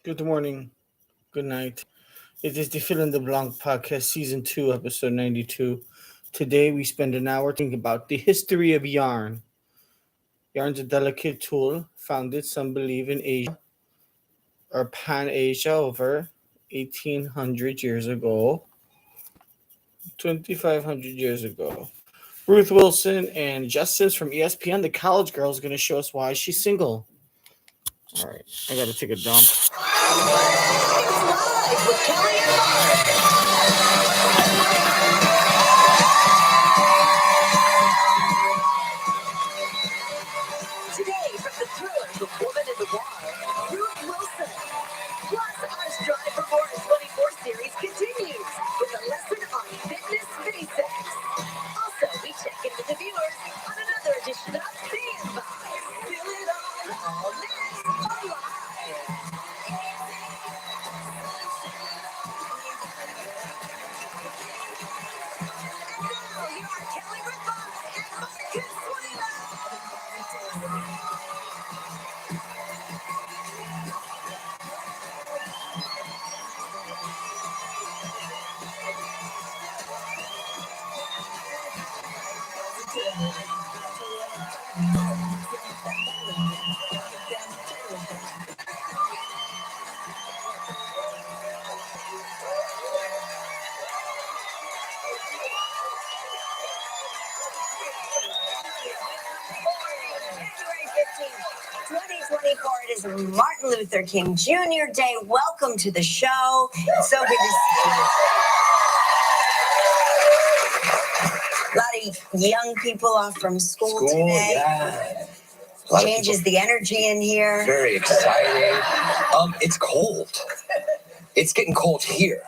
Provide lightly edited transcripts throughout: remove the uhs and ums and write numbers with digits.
Good morning, good night. It is the Fill in the Blanc podcast, season 2, episode 92. Today we spend an hour thinking about the history of yarn. Yarn's a delicate tool founded, some believe, in Asia or Pan Asia over 1800 years ago, 2500 years ago. Ruth Wilson and Jess Simms from ESPN, the college girl, is going to show us why she's single. All right, I got to take a dump. Live with Kelly and Mark. Today, from the thrillers of Woman in the Wild, Ruth Wilson. Plus, our Strive for More in 24 series continues with a lesson on fitness basics. Also, we check in with the viewers on another edition of Stand By. Feel it all next, alive. Now, here are Kelly Rippon and Marcus Sweeter. January 15th, 2024. It is Martin Luther King Jr. Day. Welcome to the show. It's so good to see you. A lot of young people off from school today. Yeah. A lot of Changes the energy in here. Very exciting. It's cold. It's getting cold here.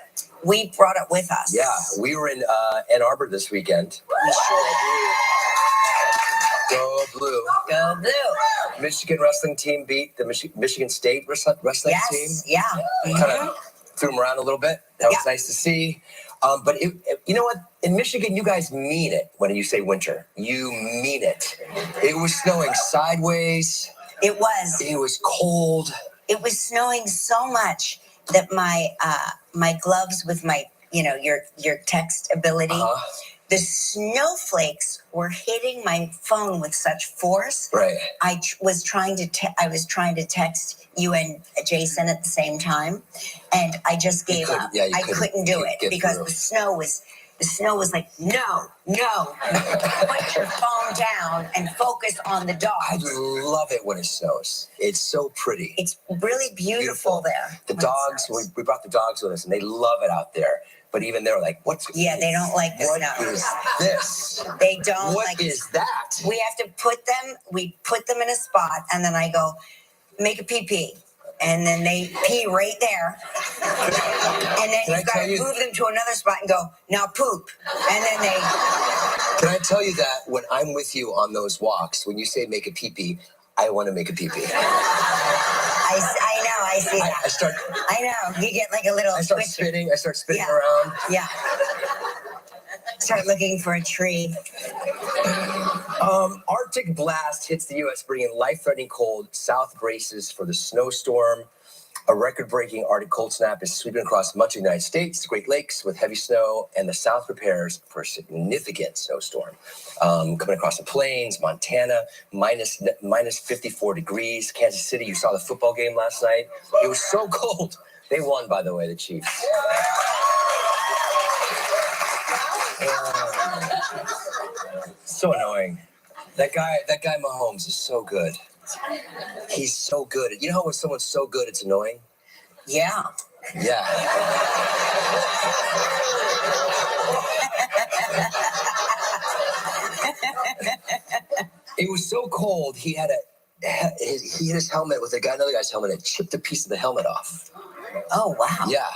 We brought it with us. Yeah, we were in Ann Arbor this weekend. We sure Go blue. did. Go blue. Michigan wrestling team beat the Michigan State wrestling team. Yes, yeah. Kind of threw them around a little bit. That was nice to see. But you know what? In Michigan, you guys mean it when you say winter. You mean it. It was snowing sideways. It was. It was cold. It was snowing so much that my gloves with my your text ability, the snowfleks were hitting my phone with such force. Right. I was trying to text you and Jason at the same time, and I just gave up. Yeah, I couldn't do it because through. the snow was like, no, put your phone down and focus on the dogs. I love it when it snows. It's so pretty. It's really beautiful there. The dogs, we brought the dogs with us, and they love it out there. But even they're like, Yeah, they don't like the what snow. is this? They don't What like is that? We have to we put them in a spot, and then I go, make a pee. And then they pee right there. And then you've got to move them to another spot and go, now poop. And then they... Can I tell you that when I'm with you on those walks, when you say make a pee-pee, I want to make a pee-pee. I know, I see that. I know, you get like a little... I start spinning around. Yeah. Start looking for a tree. Arctic blast hits the U.S., bringing life-threatening cold. South braces for the snowstorm. A record-breaking Arctic cold snap is sweeping across much of the United States, the Great Lakes with heavy snow, and the South prepares for a significant snowstorm. Coming across the plains, Montana, minus 54 degrees. Kansas City, you saw the football game last night. It was so cold. They won, by the way, the Chiefs. So annoying. That guy Mahomes is so good. He's so good. You know how when someone's so good, it's annoying? Yeah. Yeah. It was so cold. He had his helmet with another guy's helmet and chipped a piece of the helmet off. Oh, wow. Yeah.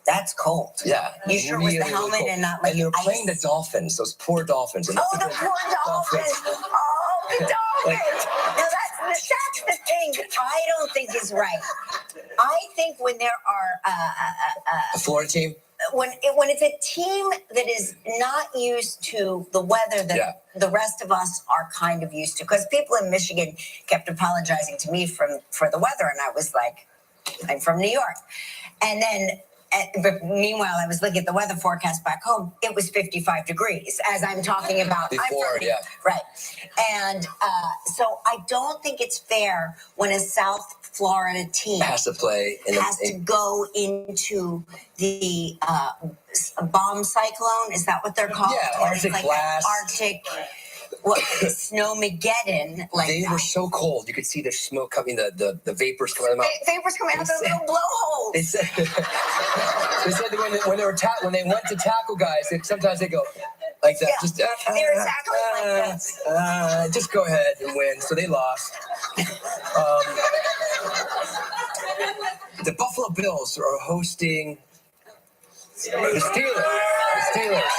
That's cold. Yeah. You sure it was the helmet cold. and not like And they were ice? playing the Dolphins, those poor Dolphins. Oh, the poor Dolphins. Oh, the Dolphins. Now, that's the thing I don't think is right. I think when there are... a Florida team? When it's a team that is not used to the weather that the rest of us are kind of used to, because people in Michigan kept apologizing to me for the weather, and I was like, I'm from New York. And then, but meanwhile, I was looking at the weather forecast back home. It was 55 degrees as I'm talking about. Before, yeah. Right. And so I don't think it's fair when a South Florida team has to play to go into the bomb cyclone. Is that what they're called? Yeah, Arctic blast. Arctic. Snowmageddon. They were so cold, you could see the smoke coming, the vapors coming out. Vapors coming out of the little blowholes. They said when they went to tackle guys, sometimes they go like that. Yeah. Just they're tackling like this. Just go ahead and win. So they lost. The Buffalo Bills are hosting the Steelers.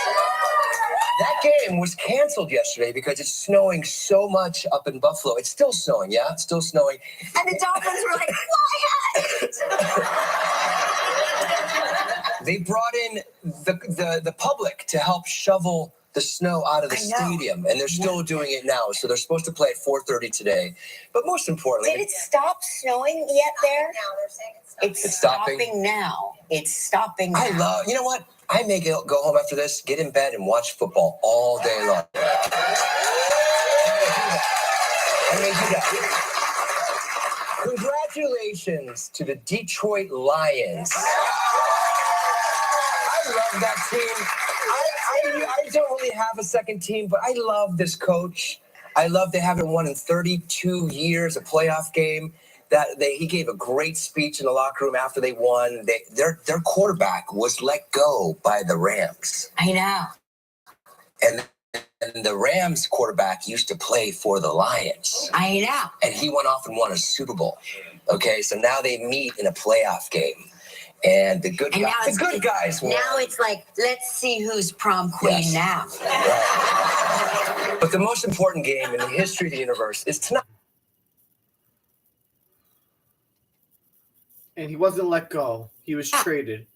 That game was canceled yesterday because it's snowing so much up in Buffalo. It's still snowing, yeah? It's still snowing. And the Dolphins were like, "What?" They brought in the public to help shovel the snow out of the stadium, and they're still doing it now. So they're supposed to play at 4:30 today. But most importantly... Did it stop snowing yet there? No, they're saying it's stopping now. It's stopping now. You know what? I may go home after this, get in bed, and watch football all day long. I may do that. Congratulations to the Detroit Lions. I love that team. I don't really have a second team, but I love this coach. I love they haven't won in 32 years, a playoff game. He gave a great speech in the locker room after they won. Their quarterback was let go by the Rams. I know. And the Rams quarterback used to play for the Lions. I know. And he went off and won a Super Bowl. Okay, so now they meet in a playoff game. And the good guys won. Now it's like, let's see who's prom queen now. Right. But the most important game in the history of the universe is tonight. And he wasn't let go. He was traded.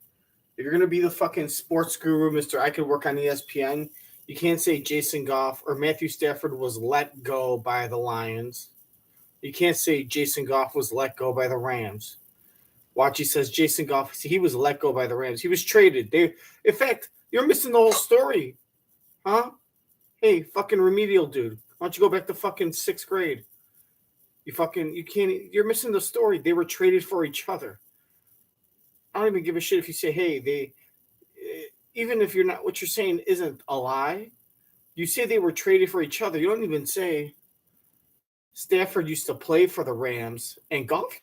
If you're going to be the fucking sports guru, Mr. I could work on ESPN, you can't say Jason Goff or Matthew Stafford was let go by the Lions. You can't say Jason Goff was let go by the Rams. Watch, he says Jason Goff, he was let go by the Rams. He was traded. In fact, you're missing the whole story. Huh? Hey, fucking remedial dude. Why don't you go back to fucking 6th grade? You're missing the story. They were traded for each other. I don't even give a shit if you say, hey, even if you're not, what you're saying isn't a lie. You say they were traded for each other. You don't even say Stafford used to play for the Rams and Goff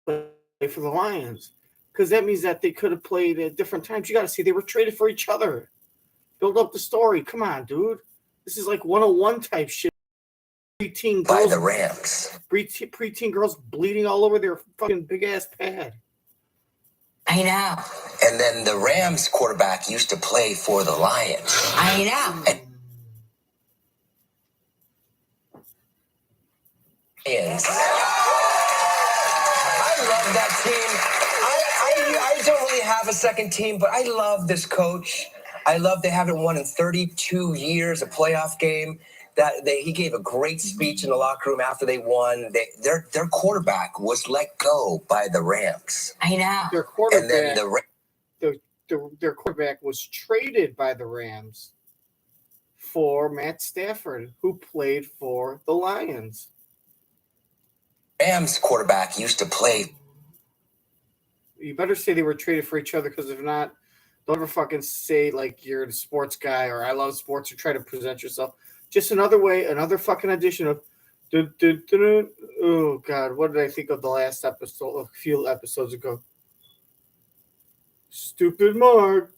play for the Lions. Because that means that they could have played at different times. You got to see they were traded for each other. Build up the story. Come on, dude. This is like 101 type shit. Preteen girls, by the Rams. Preteen girls bleeding all over their fucking big ass pad. I know. And then the Rams quarterback used to play for the Lions. I know. And I love that team. I don't really have a second team, but I love this coach. I love they haven't won in 32 years, a playoff game. He gave a great speech in the locker room after they won. Their quarterback was let go by the Rams. I know. Their quarterback, their quarterback was traded by the Rams for Matt Stafford, who played for the Lions. Rams quarterback used to play. You better say they were traded for each other, because if not, don't ever fucking say like you're the sports guy or I love sports or try to present yourself. Just another fucking edition of oh God, what did I think of the last episode, a few episodes ago? Stupid Mark.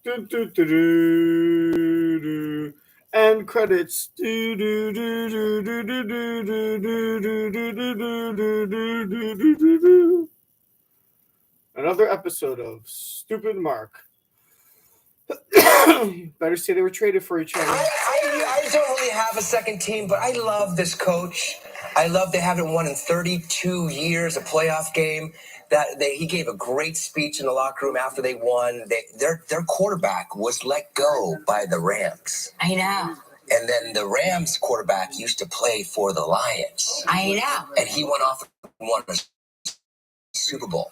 And credits. Another episode of Stupid Mark. Better say they were traded for each other. I don't really have a second team, but I love this coach. I love they haven't won in 32 years, a playoff game. He gave a great speech in the locker room after they won. Their quarterback was let go by the Rams. I know. And then the Rams quarterback used to play for the Lions. I know. And he went off and won a Super Bowl.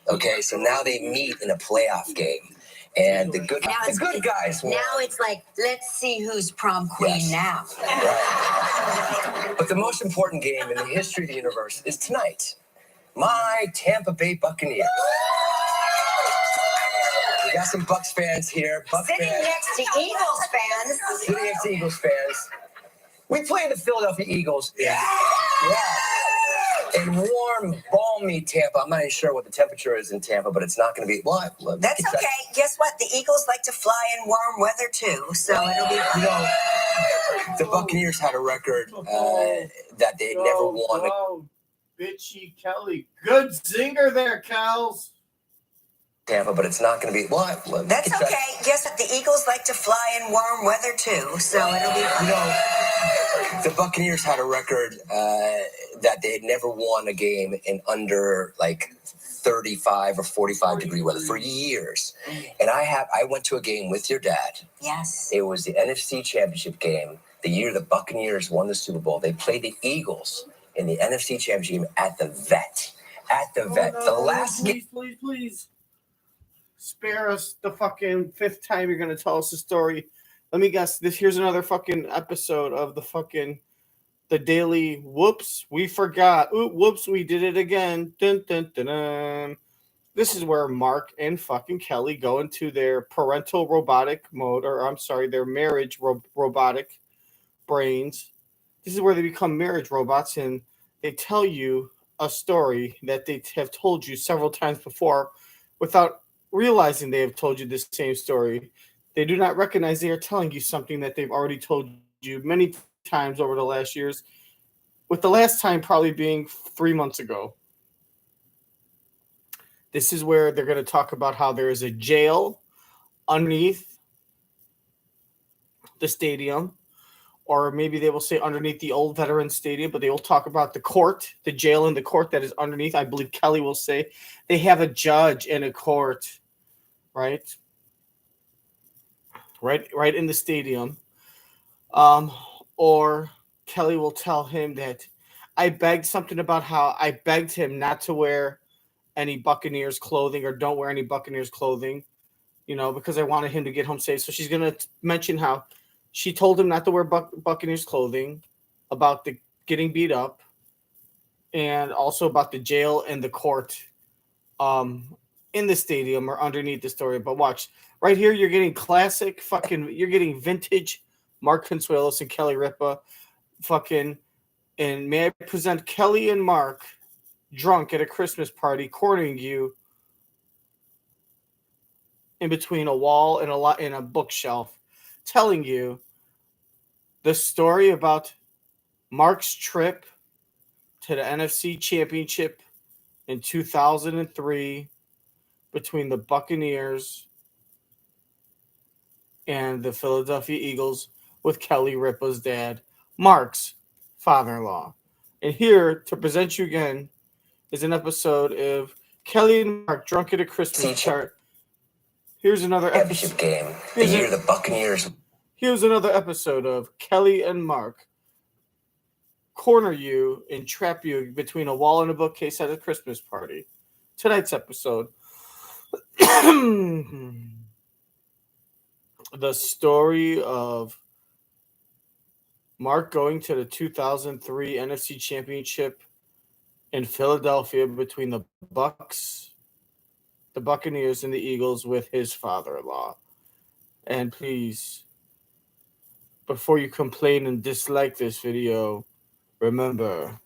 Okay, so now they meet in a playoff game. And the good guys won. Now it's like, let's see who's prom queen now. Right. But the most important game in the history of the universe is tonight. My Tampa Bay Buccaneers. We got some Bucs fans here. Sitting next to Eagles fans. We play the Philadelphia Eagles. Yeah. In warm, balmy Tampa. I'm not even sure what the temperature is in Tampa, but it's not going to be. Well, That's okay. Guess what? The Eagles like to fly in warm weather too, so it'll be. You know, the Buccaneers had a record that they never won. Oh, bitchy Kelly. Good zinger there, Kels. Tampa, but it's not going to be. Well, That's okay. Guess what? The Eagles like to fly in warm weather too, so it'll be. You know, the Buccaneers had a record that they had never won a game in under like 35 or 45 degree weather for years. And I went to a game with your dad. Yes. It was the NFC Championship game. The year the Buccaneers won the Super Bowl, they played the Eagles in the NFC Championship game at the Vet. No, The last game. Please. Spare us the fucking fifth time you're gonna tell us a story. Let me guess. Here's another fucking episode of the daily. Whoops, we forgot. Ooh, whoops, we did it again. Dun, dun, dun, dun. This is where Mark and fucking Kelly go into their parental robotic mode, or I'm sorry, their marriage robotic brains. This is where they become marriage robots, and they tell you a story that they have told you several times before without realizing they have told you the same story. They do not recognize they are telling you something that they've already told you many times over the last years, with the last time probably being 3 months ago. This is where they're going to talk about how there is a jail underneath the stadium, or maybe they will say underneath the old Veterans Stadium, but they will talk about the court, the jail and the court that is underneath. I believe Kelly will say they have a judge in a court, right in the stadium. Or Kelly will tell him that I begged something about how I begged him not to wear any Buccaneers clothing, or don't wear any Buccaneers clothing, because I wanted him to get home safe. So she's going to mention how she told him not to wear Buccaneers clothing, about the getting beat up, and also about the jail and the court in the stadium or underneath the story. But watch, right here, you're getting you're getting vintage Mark Consuelos and Kelly Ripa and may I present Kelly and Mark drunk at a Christmas party, cornering you in between a wall and a bookshelf, telling you the story about Mark's trip to the NFC Championship in 2003 between the Buccaneers and the Philadelphia Eagles, with Kelly Ripa's dad, Mark's father-in-law. And here to present you again is an episode of Kelly and Mark drunk at a Christmas chart. Here's another episode game. The year the Buccaneers. Here's another episode of Kelly and Mark corner you and trap you between a wall and a bookcase at a Christmas party. Tonight's episode. The story of Mark going to the 2003 NFC Championship in Philadelphia between the Buccaneers, and the Eagles with his father-in-law. And please, before you complain and dislike this video, remember,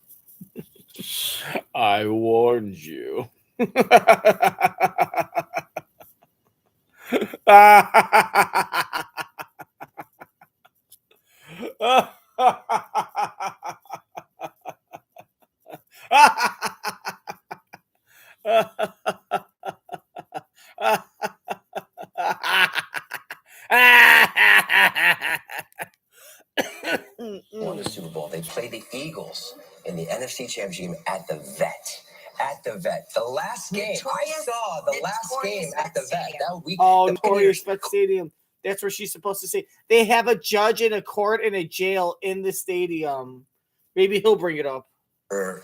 I warned you. Won the Super Bowl. They played the Eagles in the NFC Championship game at the Vet. At the Vet. The last game I saw, the last game at the Vet. That week. Oh, Notorious Vet Stadium. That's where she's supposed to say. They have a judge in a court and a jail in the stadium. Maybe he'll bring it up.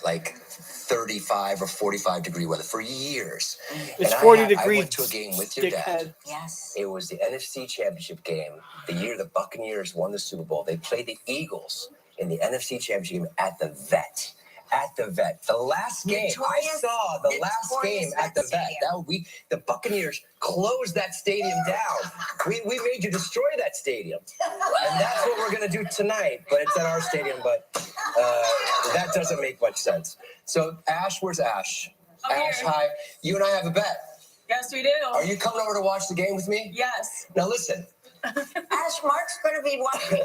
like 35 or 45 degree weather for years. It's And 40 I degrees. went to a game with your dad. Dickhead. Yes. It was the NFC Championship game, the year the Buccaneers won the Super Bowl. They played the Eagles in the NFC Championship game at the Vet. At the Vet. The last game I saw, the last game at the Vet. The Buccaneers closed that stadium down. We made you destroy that stadium. And that's what we're going to do tonight. But it's at our stadium, but that doesn't make much sense. So, Ash, where's Ash? Ash, hi. You and I have a bet. Yes, we do. Are you coming over to watch the game with me? Yes. Now listen. Ash, Mark's going to be watching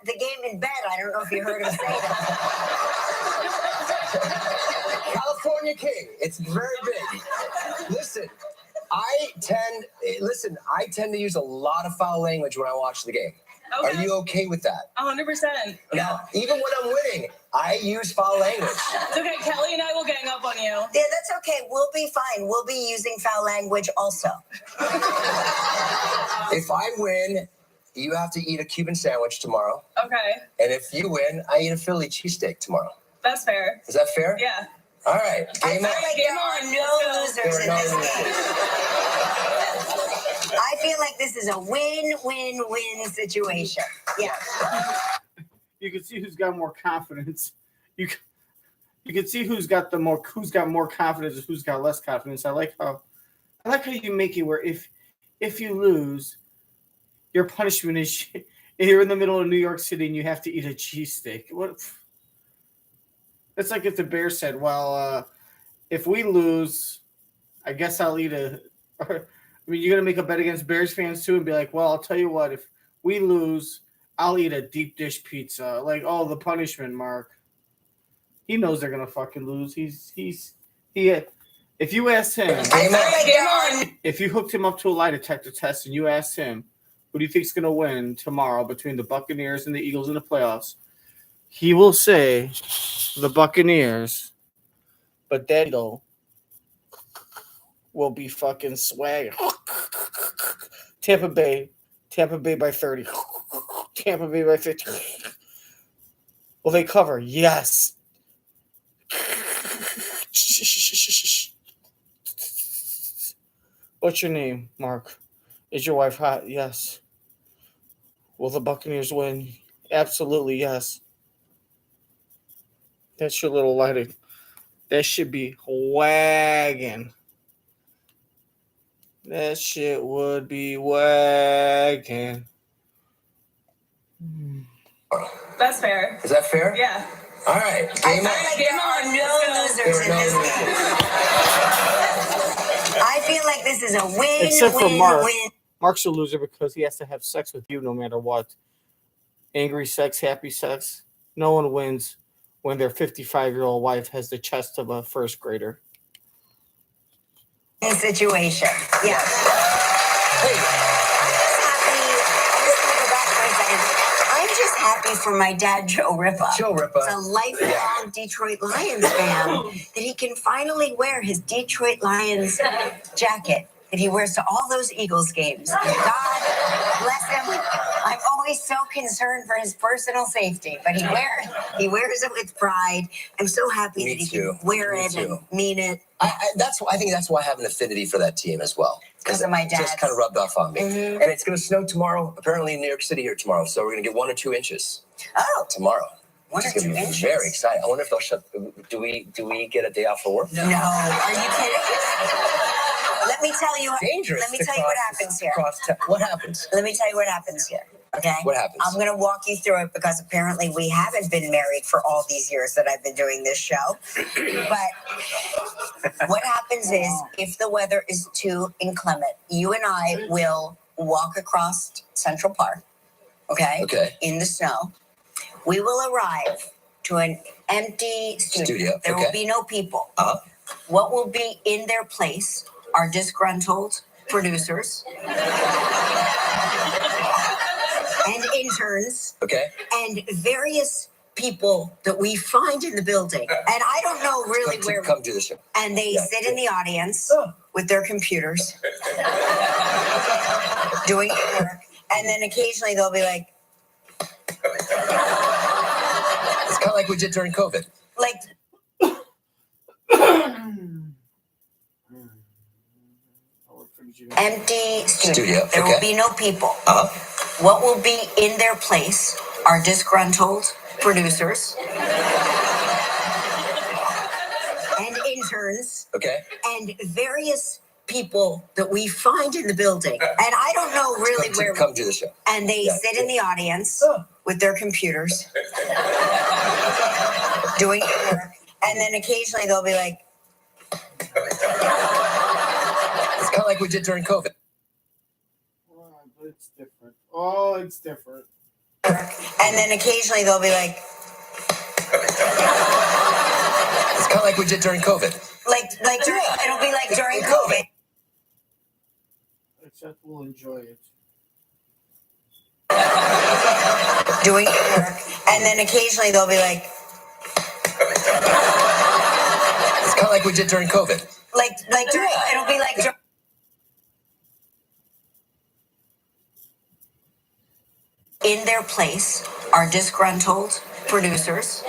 the game in bed. I don't know if you heard him say that. California King. It's very big. Listen, I tend to use a lot of foul language when I watch the game. Okay. Are you okay with that? 100%. Now, even when I'm winning, I use foul language. It's okay. Kelly and I will gang up on you. Yeah, that's okay. We'll be fine. We'll be using foul language also. If I win, you have to eat a Cuban sandwich tomorrow. Okay. And if you win, I eat a Philly cheesesteak tomorrow. That's fair. Is that fair? Yeah. All right. I Game feel on. like there are no losers in this game. I feel like this is a win-win-win situation. Yeah. You can see who's got more confidence. You can see who's got more confidence and who's got less confidence. I like how you make it where if you lose, your punishment is you're in the middle of New York City and you have to eat a cheesesteak. What? It's like if the Bears said, "Well, if we lose, I guess I'll eat a." I mean, you're gonna make a bet against Bears fans too, and be like, "Well, I'll tell you what. If we lose, I'll eat a deep dish pizza." Like, oh, the punishment, Mark. He knows they're gonna fucking lose. If you asked him, if you hooked him up to a lie detector test and you asked him, who do you think's gonna win tomorrow between the Buccaneers and the Eagles in the playoffs? He will say the Buccaneers, but that Eagle will be fucking swag. Tampa Bay by 30. Tampa Bay by 50. Will they cover? Yes. What's your name, Mark? Is your wife hot? Yes. Will the Buccaneers win? Absolutely, yes. That's your little lighting. That should be wagging. That shit would be wagging. That's fair. Is that fair? Yeah. All right. I feel like there are no losers in this game. I feel like this is a win, Except for Mark. win. Mark's a loser because he has to have sex with you no matter what. Angry sex, happy sex. No one wins when their 55-year-old wife has the chest of a first grader. Situation. Yeah. I'm just happy for my dad, Joe Ripa. Joe Ripa. He's a lifelong Detroit Lions fan that he can finally wear his Detroit Lions jacket that he wears to all those Eagles games. God bless him. I'm always so concerned for his personal safety, but he wears it with pride. I'm so happy that he can wear it and mean it. I think that's why I have an affinity for that team as well. Because of my dad. Just kind of rubbed off on me. Mm-hmm. And it's going to snow tomorrow, apparently in New York City here tomorrow. So we're going to get 1 or 2 inches. Oh. Tomorrow. 1 or 2 inches. Very excited. I wonder if they'll shut. Do we get a day off for work? No. Are you kidding? Let me tell you. Dangerous. Let me tell you what happens here. What happens? Let me tell you what happens here. Okay. What happens? I'm going to walk you through it because apparently we haven't been married for all these years that I've been doing this show. But what happens is if the weather is too inclement, you and I will walk across Central Park. Okay. In the snow. We will arrive to an empty studio. There will be no people. What will be in their place are disgruntled producers and interns and various people that we find in the building. And I don't know really where. Come do the show. And they sit in the audience with their computers doing their work. And then occasionally they'll be like, it's kind of like we did during COVID. Like Empty studio. Okay. There will be no people. What will be in their place are disgruntled producers and interns. Okay. And various people that we find in the building. And I don't know really where. Come to the show. And they sit in the audience with their computers doing work. And then occasionally they'll be like, It's kind of like we did during COVID. But it's different. Oh, it's different. and then occasionally they'll be like, It's kind of like we did during COVID. It'll be like during COVID. Except we'll enjoy it. Doing work. And then occasionally they'll be like, It's kind of like we did during COVID. It'll be like in their place are disgruntled producers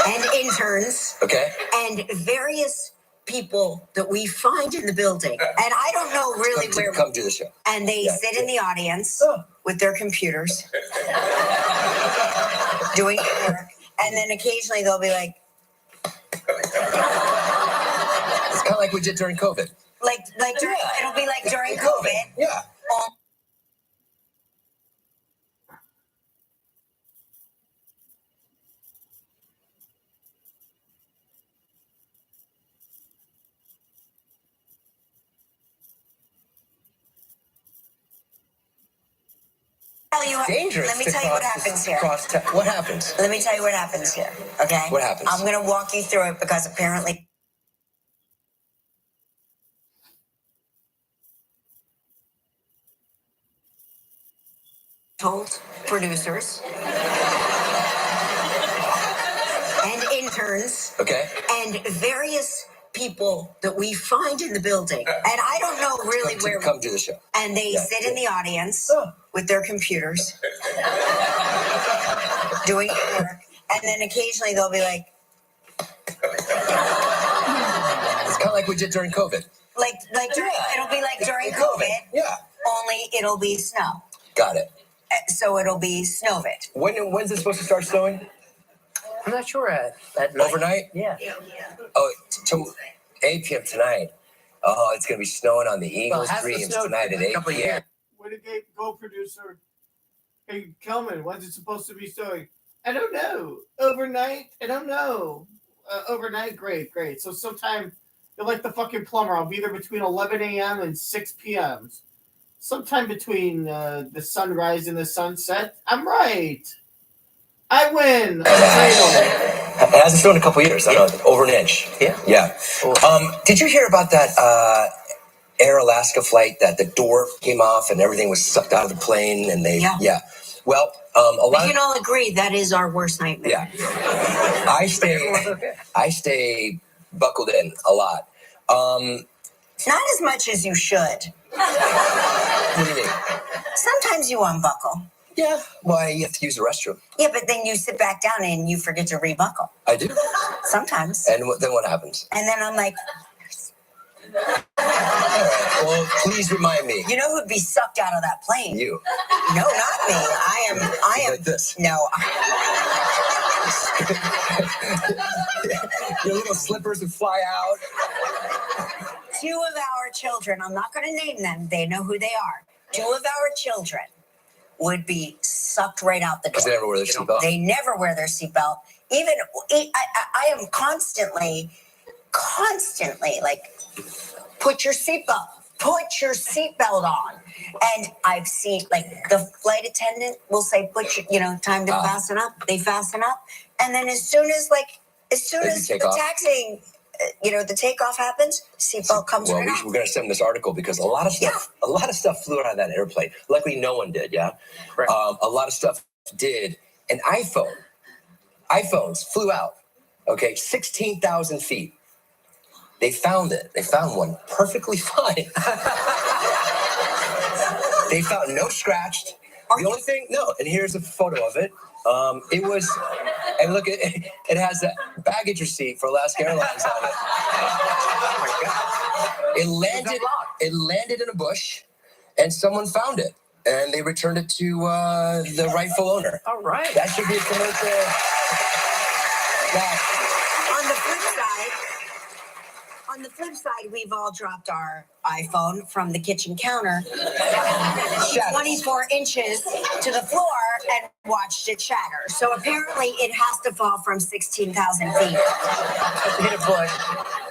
and interns. Okay. And various people that we find in the building. And I don't know really where. Come to the show. And they sit in the audience with their computers doing work. And then occasionally they'll be like, It's kind of like we did during COVID. It'll be like during COVID. Yeah. Dangerous. Let me tell you what happens here. What happens? Let me tell you what happens here. Okay? What happens? I'm going to walk you through it because apparently. Told producers and interns. Okay. And various people that we find in the building. And I don't know really where. Come to the show. And they sit in the audience with their computers doing work. And then occasionally they'll be like, It's kind of like we did during COVID. It'll be like during COVID. Yeah. Only it'll be snow. Got it. So it'll be Snowvit. When's it supposed to start snowing? I'm not sure at night. Overnight? Yeah. Oh, 8 p.m. tonight. Oh, it's going to be snowing on the Eagles has to dreams snow tonight at a 8 couple of p.m. years. Way to go, producer. Hey, Kelman, when's it supposed to be snowing? I don't know. Overnight? I don't know. Overnight? Great. So sometime, you're like the fucking plumber. I'll be there between 11 a.m. and 6 p.m. Sometime between the sunrise and the sunset. I'm right. I win. It hasn't snowed in a couple of years. I don't know, over an inch. Yeah. Did you hear about that Air Alaska flight that the door came off and everything was sucked out of the plane? And Yeah. Well, We can all agree that is our worst nightmare. Yeah. I stay buckled in a lot. Not as much as you should. What do you mean? Sometimes you unbuckle. Yeah. Well, you have to use the restroom. Yeah, but then you sit back down and you forget to rebuckle. I do. Sometimes. And then what happens? And then I'm like, Well, please remind me. you know who'd be sucked out of that plane? You. No, not me. I am. Like this. No. Your little slippers would fly out. 2 of our children, I'm not going to name them. They know who they are. 2 of our children would be sucked right out the door. Because they never wear their seatbelt. They never wear their seatbelt. Even I am constantly like, put your seatbelt on. And I've seen, like, the flight attendant will say, time to fasten up. They fasten up, and then as soon as the taxiing, the takeoff happens, seatbelt comes right off. We're going to send this article because a lot of stuff flew out of that airplane. Luckily, no one did. Yeah, Right. A lot of stuff did. An iPhones flew out. Okay, 16,000 feet. They found it. They found one perfectly fine. They found no scratched. The only thing, and here's a photo of it. It was And look, it has a baggage receipt for Alaska Airlines on it. Oh my God. It landed in a bush, and someone found it, and they returned it to the rightful owner. All right. That should be a commercial. That, On the flip side, we've all dropped our iPhone from the kitchen counter 24 inches to the floor and watched it shatter. So apparently it has to fall from 16,000 feet Hit a bush.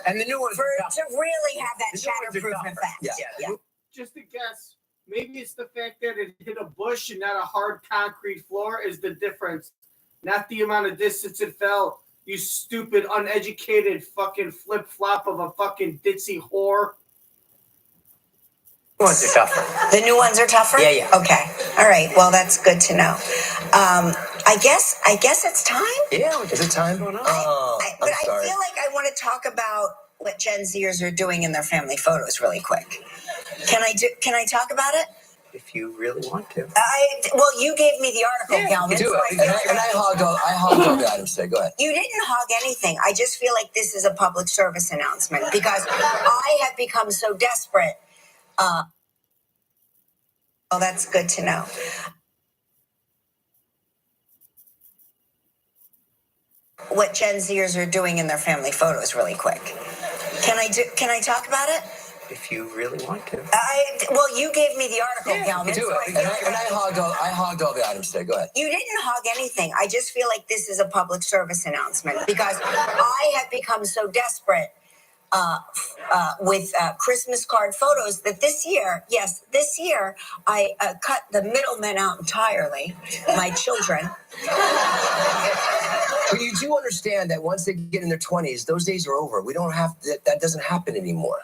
And the new one's to really have that The new ones are shatterproof tougher. effect. Yeah. Just a guess. Maybe it's the fact that it hit a bush and not a hard concrete floor is the difference. Not the amount of distance it fell. You stupid, uneducated fucking flip-flop of a fucking ditzy whore. new ones are tougher. The new ones are tougher? Yeah. Okay. All right. Well, that's good to know. I guess it's time. yeah, is it time? But I'm sorry. I feel like I want to talk about what Gen Zers are doing in their family photos really quick. Can I talk about it? If you really want to. Well, you gave me the article, Galvin. You do so it. And I hogged all the items today. Go ahead. You didn't hog anything. I just feel like this is a public service announcement because I have become so desperate. Well, that's good to know. What Gen Zers are doing in their family photos really quick. Can I talk about it? If you really want to. Well, you gave me the article, Galvin. You do so it. And I hogged all the items today. Go ahead. You didn't hog anything. I just feel like this is a public service announcement because I have become so desperate with Christmas card photos that this year, I cut the middlemen out entirely, my children. But you do understand that once they get in their 20s, those days are over. We don't have that doesn't happen anymore.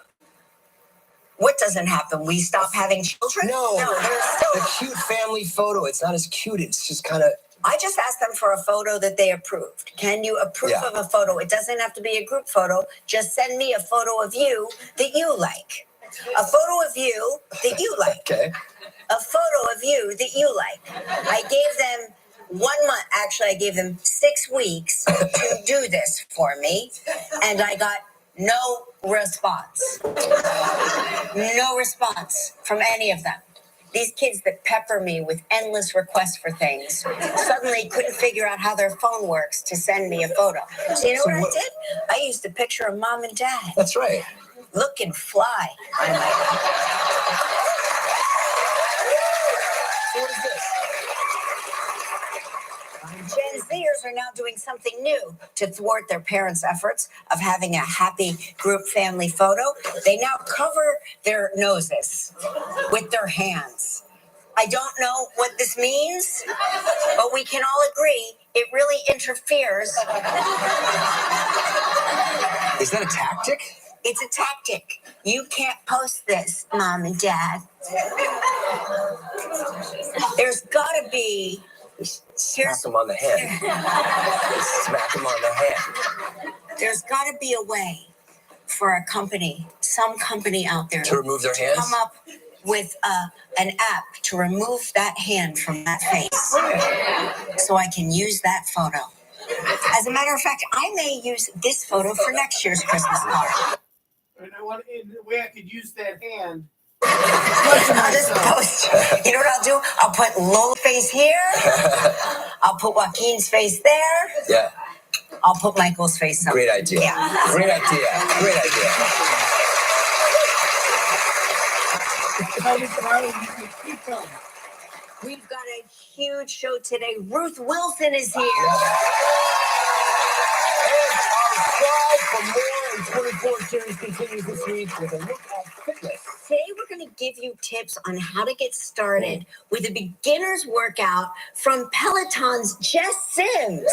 What doesn't happen? We stop having children? No, there's still. the cute family photo. It's not as cute. It's just kind of. I just asked them for a photo that they approved. Can you approve of a photo? It doesn't have to be a group photo. Just send me a photo of you that you like. A photo of you that you like. Okay. A photo of you that you like. I gave them 1 month. Actually, I gave them 6 weeks to do this for me, and I got no response. No response from any of them. These kids that pepper me with endless requests for things suddenly couldn't figure out how their phone works to send me a photo. So you know what I did? I used a picture of mom and dad. That's right. Looking fly. I'm like, So what is this? Gen Zers are now doing something new to thwart their parents' efforts of having a happy group family photo. They now cover their noses with their hands. I don't know what this means, but we can all agree it really interferes. Is that a tactic? It's a tactic. You can't post this, Mom and Dad. There's gotta be. Smack them on the hand. Smack them on the hand. There's gotta be a way for a company, some company out there, To remove their hands? come up with an app to remove that hand from that face, so I can use that photo. As a matter of fact, I may use this photo for next year's Christmas card. And the way I could use that hand. I'll just post. You know what I'll do? I'll put Lola's face here. I'll put Joaquin's face there. Yeah. I'll put Michael's face somewhere. Great idea. Yeah. Great idea. Great idea. We've got a huge show today. Ruth Wilson is here. And our Strive for More in 24 series continues this week with a look at fitness. Today we're going to give you tips on how to get started with a beginner's workout from Peloton's Jess Simms.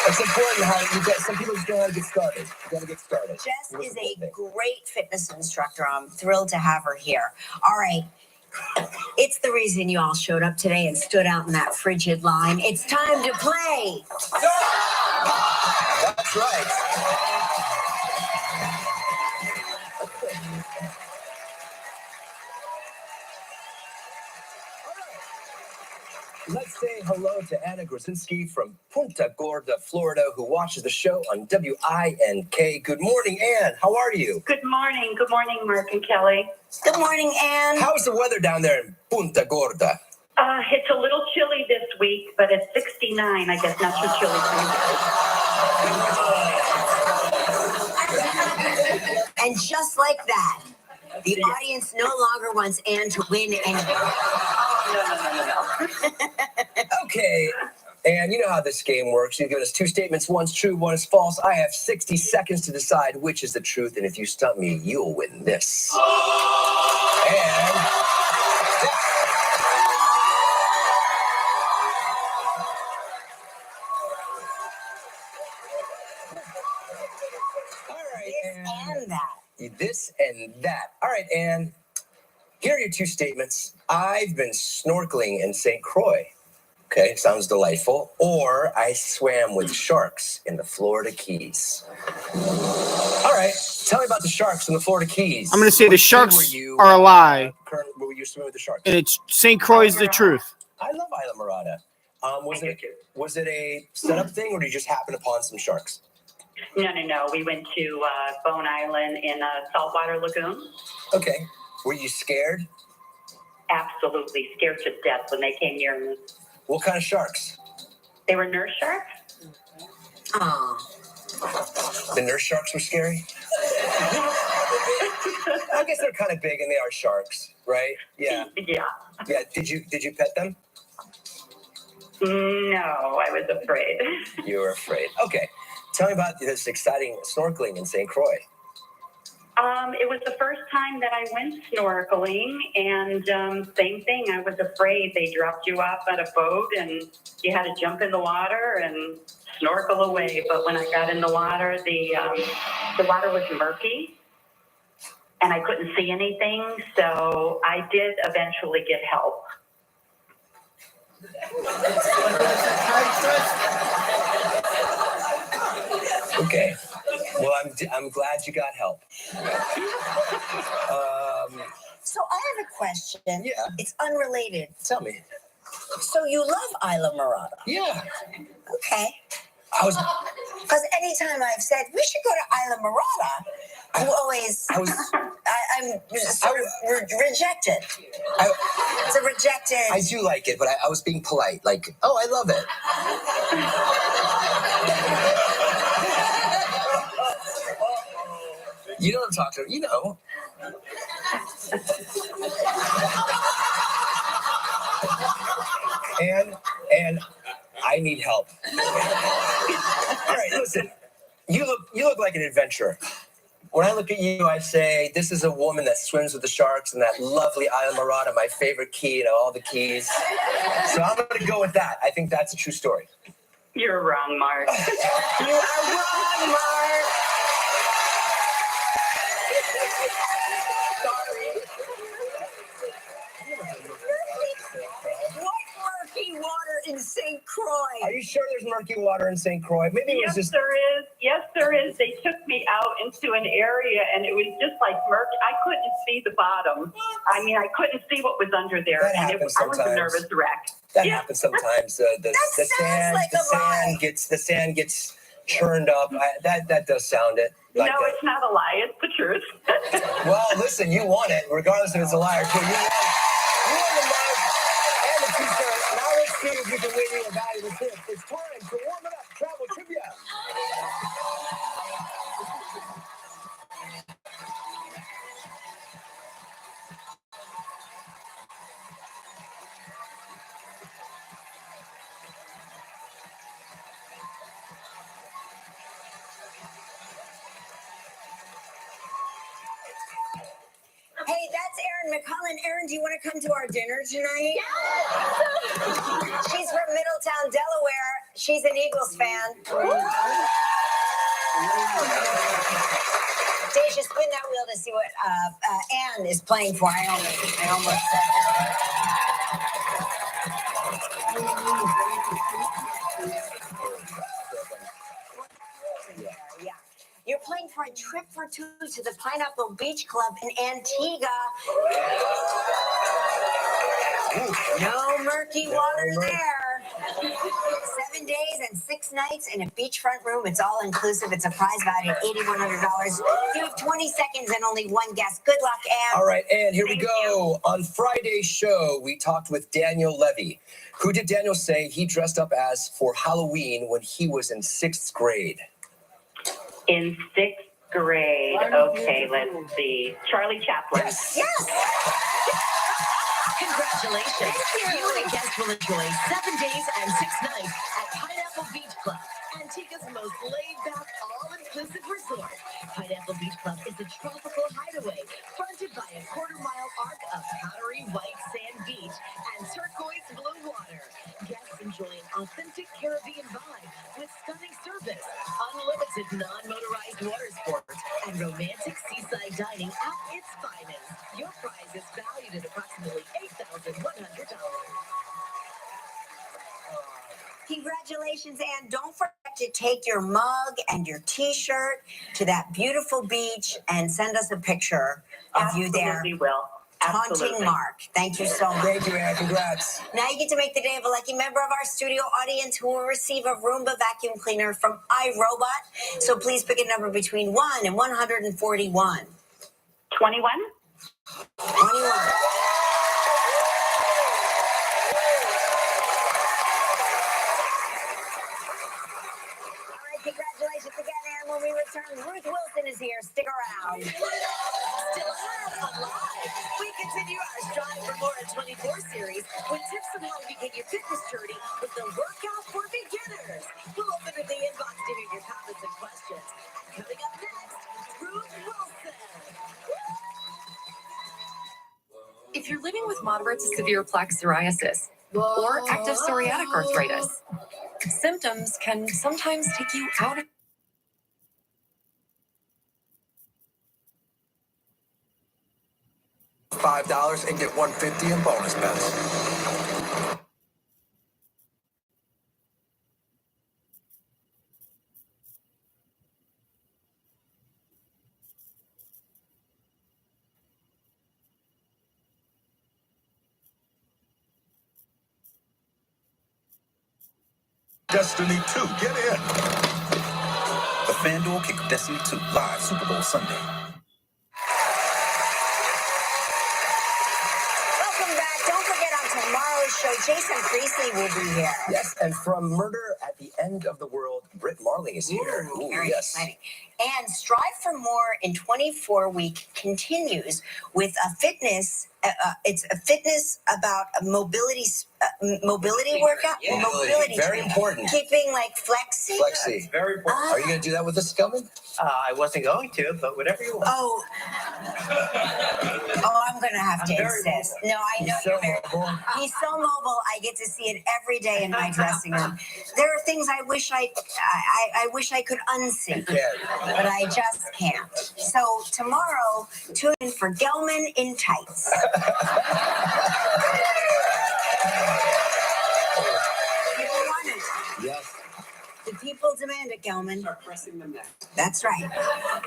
It's important how you get some people just don't know how to get started. You gotta get started. Jess is a great fitness instructor. I'm thrilled to have her here. All right. It's the reason you all showed up today and stood out in that frigid line. It's time to play. That's right. Let's say hello to Anna Grozinski from Punta Gorda, Florida, who watches the show on WINK. Good morning, Ann. How are you? Good morning. Good morning, Mark and Kelly. Good morning, Anne. How's the weather down there in Punta Gorda? It's a little chilly this week, but it's 69. I guess not too chilly for you guys. And just like that, the audience no longer wants Anne to win anything. No. Okay. And you know how this game works. You give us two statements. One's true, one is false. I have 60 seconds to decide which is the truth. And if you stump me, you'll win this. And all right, And that. this and that. All right, Anne. Here are your two statements. I've been snorkeling in St. Croix. Okay, sounds delightful. Or I swam with sharks in the Florida Keys. All right, tell me about the sharks in the Florida Keys. I'm going to say the sharks are a lie, Currently, were you swimming with the sharks? and it's St. Croix is the truth. I love Isla Morada. Was it a setup thing, or did you just happen upon some sharks? No. We went to Bone Island in a saltwater lagoon. Okay. Were you scared? Absolutely scared to death when they came near me. What kind of sharks? They were nurse sharks. Oh. The nurse sharks were scary? I guess they're kind of big and they are sharks, right? Yeah. Yeah. Did you pet them? No, I was afraid. You were afraid. Okay. Tell me about this exciting snorkeling in St. Croix. It was the first time that I went snorkeling, and same thing. I was afraid. They dropped you off at a boat, and you had to jump in the water and snorkel away. But when I got in the water, the water was murky, and I couldn't see anything. So I did eventually get help. Okay. Well, I'm glad you got help. So I have a question. Yeah. It's unrelated. Tell me. So you love Isla Morada? Yeah. Okay. I Because anytime I've said we should go to Isla Morada, you always I'm sort of rejected. It's a rejected. I do like it, but I was being polite. Like, oh, I love it. You know what I'm talking about. You know. And I need help. All right, listen. You look like an adventurer. When I look at you, I say, this is a woman that swims with the sharks and that lovely Isla Morada, my favorite key to all the keys. So I'm going to go with that. I think that's a true story. You're wrong, Mark. You are wrong, Mark. What murky water in St. Croix? Are you sure there's murky water in St. Croix? Maybe it was Yes, just... there is. Yes, there is. They took me out into an area, and it was just like murky. I couldn't see the bottom. I mean, I couldn't see what was under there. That And happens I was a sometimes. nervous wreck. That happens sometimes. The sand gets churned up. That does sound it. No, Like it's not a lie. It's the truth. Well, listen, you won it, regardless if it's a lie or true. You won the mug and the t-shirt. Now let's see if you can win you a valuable tip. It's time to warm it up. Travel trivia. Hey, that's Erin McCullen. Erin, do you want to come to our dinner tonight? Yes! She's from Middletown, Delaware. She's an Eagles fan. Deja, spin that wheel to see what Anne is playing for. I almost said yeah. You're playing for a trip for two to the Pineapple Beach Club in Antigua. No murky water there. 7 days and 6 nights in a beachfront room. It's all inclusive. It's a prize valued at $8,100. You have 20 seconds and only one guess. Good luck, Anne. All right, and here we go. On Friday's show, we talked with Daniel Levy. Who did Daniel say he dressed up as for Halloween when he was in 6th grade? In 6th grade. Okay, let's see. Charlie Chaplin. Yes. Congratulations. Thank You and a guest will enjoy 7 days and 6 nights at Pineapple Beach Club, Antica's most laid-back, all-inclusive resort. Pineapple Beach Club is a tropical hideaway fronted by a quarter-mile arc of powdery white sand beach and turquoise blue water. Guests enjoy an authentic Caribbean vibe with stunning service, unlimited non-motorized water sports, and romantic seaside dining at its finest. Your prize is valued at approximately $8,100. Congratulations, Anne. Don't forget to take your mug and your t-shirt to that beautiful beach and send us a picture of you there. Absolutely will. Taunting Absolutely. Mark. Thank you so much. Thank you, Anne. Congrats. Now you get to make the day of a lucky member of our studio audience who will receive a Roomba vacuum cleaner from iRobot. So please pick a number between 1 and 141. 21? 21. Congratulations again, Anne. When we return, Ruth Wilson is here. Stick around. Still alive. We continue our Strive for More at 24 series with tips on how to begin your fitness journey with the workout for beginners. We'll open in the inbox to hear your comments and questions. And coming up next, Ruth Wilson. If you're living with moderate to severe plaque psoriasis or active psoriatic arthritis, symptoms can sometimes take you out of $5 and get $150 in bonus bets. Destiny 2, get in. The FanDuel kick Destiny 2 live Super Bowl Sunday. Welcome back. Don't forget on tomorrow's show, Jason Priestley will be here. Yes, and from Murder at the End of the World, Britt Marling is here. Ooh, very exciting. And Strive for More in 24 week continues with a fitness. It's a fitness about a mobility workout. Yeah. Mobility Very training. important. Keeping like flexi. Flexi. Very important. Are you going to do that with us, Skelman? I wasn't going to, but whatever you want. Oh, I'm going to have to insist. No, I know you're very. He's so mobile. I get to see it every day in my dressing room. There are things I wish I wish I could unsee, but I just can't. So tomorrow, tune in for Gelman in Tights. People want it. Yes. The people demand it, Gelman. Start pressing them next. That's right.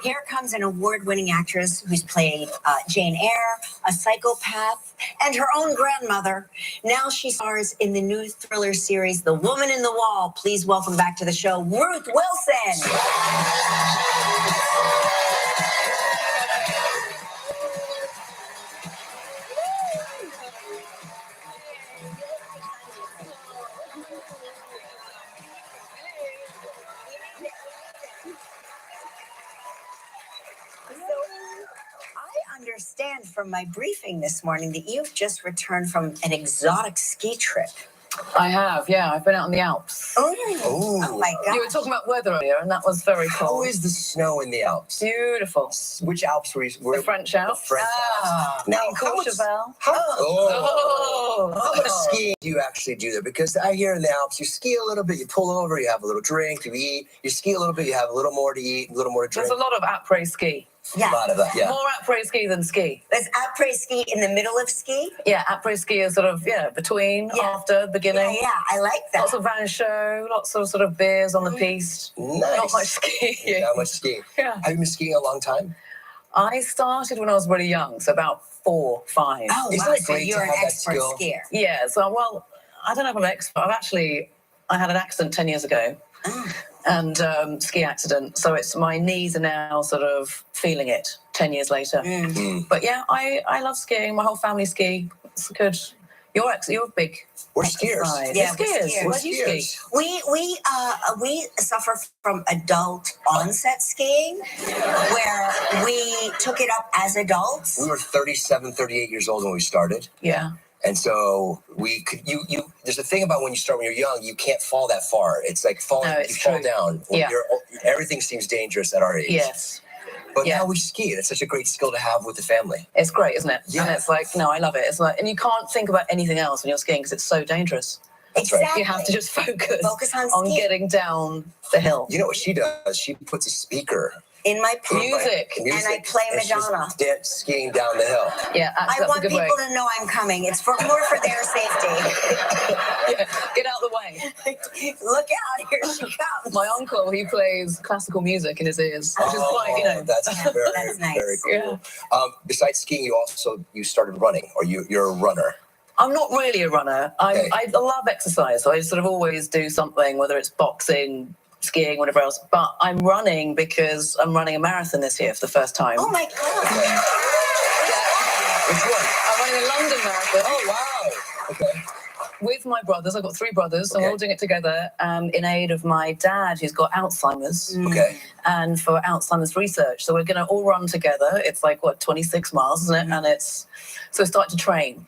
Here comes an award-winning actress who's played Jane Eyre, a psychopath, and her own grandmother. Now she stars in the new thriller series, The Woman in the Wall. Please welcome back to the show, Ruth Wilson. I understand from my briefing this morning that you've just returned from an exotic ski trip. I have, yeah. I've been out in the Alps. Oh my God. You were talking about weather earlier, and that was very How cold. is the snow in the Alps? Beautiful. Which Alps were you? The French Alps. French Alps. Now, how much skiing do you actually do there? Because I hear in the Alps, you ski a little bit, you pull over, you have a little drink, you eat. You ski a little bit, you have a little more to eat, a little more to drink. There's a lot of après ski. Yeah. A lot of that, yeah. More après ski than ski. Is après ski in the middle of ski? Yeah, après ski is sort of, between, after, beginning. Yeah, I like that. Lots of vin chaud, lots of sort of beers on the piste. Nice. Not much skiing. Not much skiing. Yeah. Have you been skiing a long time? I started when I was really young, so about 4, 5. Oh, Isn't wow, it so great you're to an have that expert skill? skier. Yeah, so, well, I don't know if I'm an expert. I've actually I had an accident 10 years ago. And ski accident. So it's my knees are now sort of feeling it 10 years later. But yeah, I love skiing. My whole family ski. It's good. You're big. We're skiers. Yeah, skiers. Where do you ski? We suffer from adult onset skiing, where we took it up as adults. We were 37, 38 years old when we started. Yeah. And so we could, there's a thing about when you're young, you can't fall that far. It's like falling, you fall down. When everything seems dangerous at our age. Yes. But now we ski, and it's such a great skill to have with the family. It's great, isn't it? Yeah. And it's like, no, I love it. It's like, and you can't think about anything else when you're skiing because it's so dangerous. That's right. Exactly. You have to just focus on getting down the hill. You know what she does? She puts a speaker in my music, and I play Madonna. She's skiing down the hill. Yeah, I want people to know I'm coming. It's more for their safety. Get out of the way. Look out, here she comes. My uncle, he plays classical music in his ears, which is quite, That's very, that's nice. very cool. Yeah. Besides skiing, you started running, or you're a runner. I'm not really a runner. I love exercise, so I sort of always do something, whether it's boxing, skiing, whatever else. But I'm running because I'm running a marathon this year for the first time. Oh my God. Yeah. Which one? I'm running a London marathon. Oh, wow. Okay. With my brothers. I've got 3 brothers, so we're all doing it together in aid of my dad, who's got Alzheimer's. Okay. And for Alzheimer's research. So we're going to all run together. It's like, 26 miles, isn't it? And so start to train.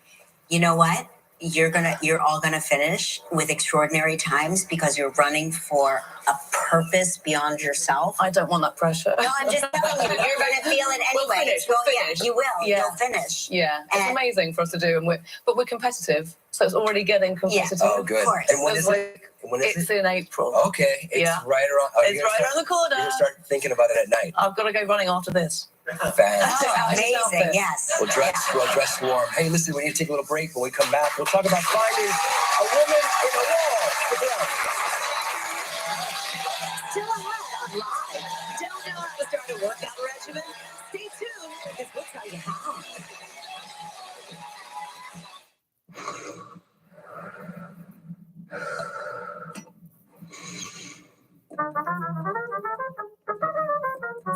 You know what? You're all gonna finish with extraordinary times because you're running for a purpose beyond yourself. I don't want that pressure. No, I'm just telling you, you're gonna feel it anyway. We'll finish. Yeah, you will. Yeah. You'll finish. Yeah, it's amazing for us to do, but we're competitive, so it's already getting competitive. Oh, good. And when is it? It's in April. Okay, it's right around. It's right around the corner. You're gonna start thinking about it at night. I've got to go running after this. Fantastic. Amazing, yes. We'll dress warm. Hey, listen, we need to take a little break. When we come back, we'll talk about finding a woman in a wall. Stick around. Still ahead on Live. Don't know how to start a workout regimen? Stay tuned because we'll tell you how.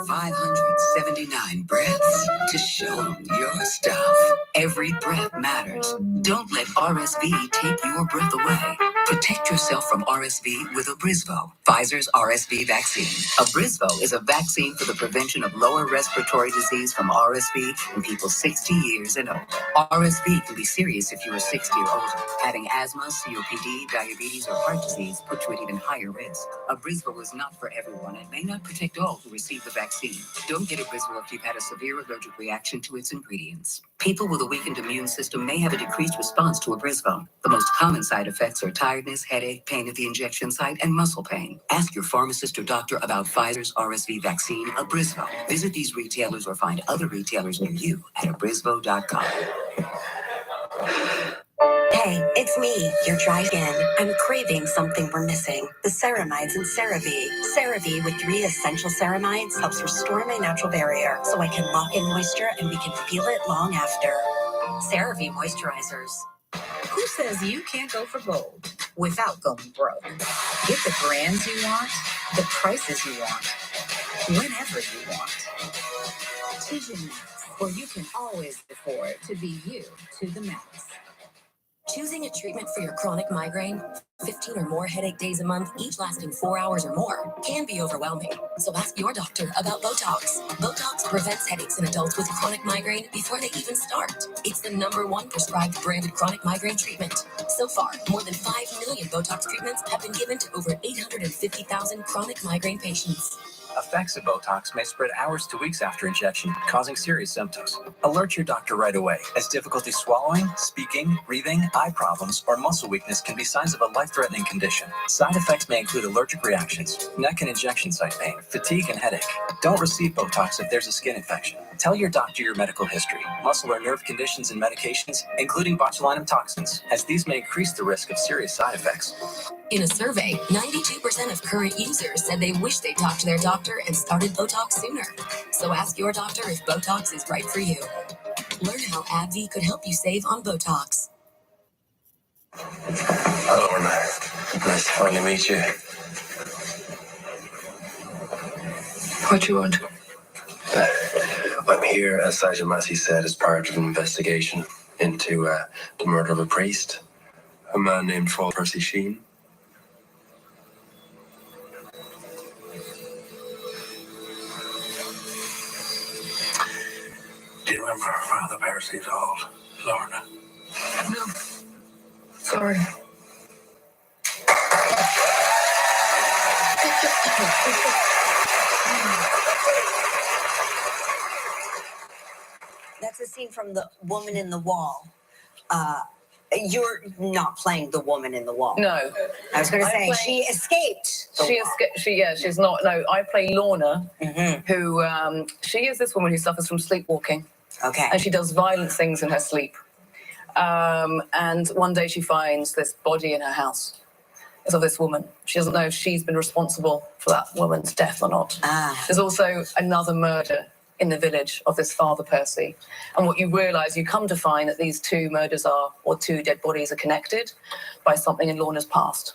$579 breaths to show your stuff. Every breath matters. Don't let RSV take your breath away. Protect yourself from RSV with Abrysvo, Pfizer's RSV vaccine. Abrysvo is a vaccine for the prevention of lower respiratory disease from RSV in people 60 years and older. RSV can be serious if you are 60 or older. Having asthma, COPD, diabetes, or heart disease puts you at even higher risk. Abrysvo is not for everyone and may not protect all who receive the vaccine. Don't get Abrysvo if you've had a severe allergic reaction to its ingredients. People with a weakened immune system may have a decreased response to Abrysvo. The most common side effects are tiredness, headache, pain at the injection site, and muscle pain. Ask your pharmacist or doctor about Pfizer's RSV vaccine, Abrysvo. Visit these retailers or find other retailers near you at abrysvo.com. Hey, it's me, your dry skin. I'm craving something we're missing. The ceramides in CeraVe. CeraVe with 3 essential ceramides helps restore my natural barrier so I can lock in moisture and we can feel it long after. CeraVe moisturizers. Who says you can't go for gold without going broke? Get the brands you want, the prices you want, whenever you want. Vision Max, where you can always afford to be you to the max. Choosing a treatment for your chronic migraine, 15 or more headache days a month, each lasting 4 hours or more, can be overwhelming. So ask your doctor about Botox. Botox prevents headaches in adults with chronic migraine before they even start. It's the #1 prescribed branded chronic migraine treatment. So far, more than 5 million Botox treatments have been given to over 850,000 chronic migraine patients. Effects of Botox may spread hours to weeks after injection, causing serious symptoms. Alert your doctor right away, as difficulty swallowing, speaking, breathing, eye problems, or muscle weakness can be signs of a life-threatening condition. Side effects may include allergic reactions, neck and injection site pain, fatigue, and headache. Don't receive Botox if there's a skin infection. Tell your doctor your medical history, muscle or nerve conditions, and medications, including botulinum toxins, as these may increase the risk of serious side effects. In a survey, 92% of current users said they wish they talked to their doctor and started Botox sooner. So ask your doctor if Botox is right for you. Learn how AbbVie could help you save on Botox. Hello, we're back. Nice to finally meet you. What do you want? I'm here, as Sergeant Massey said, as part of an investigation into the murder of a priest, a man named Percy Sheen. Do you remember Father Percy told Lorna? No. Sorry. That's a scene from The Woman in the Wall. You're not playing the woman in the wall. No. I was going to say, she escaped. She's not. No, I play Lorna, who, she is this woman who suffers from sleepwalking. Okay. And she does violent things in her sleep. And one day she finds this body in her house. It's of this woman. She doesn't know if she's been responsible for that woman's death or not. There's also another murder in the village of this Father Percy. And what you realise, you come to find that these two murders or two dead bodies are connected by something in Lorna's past.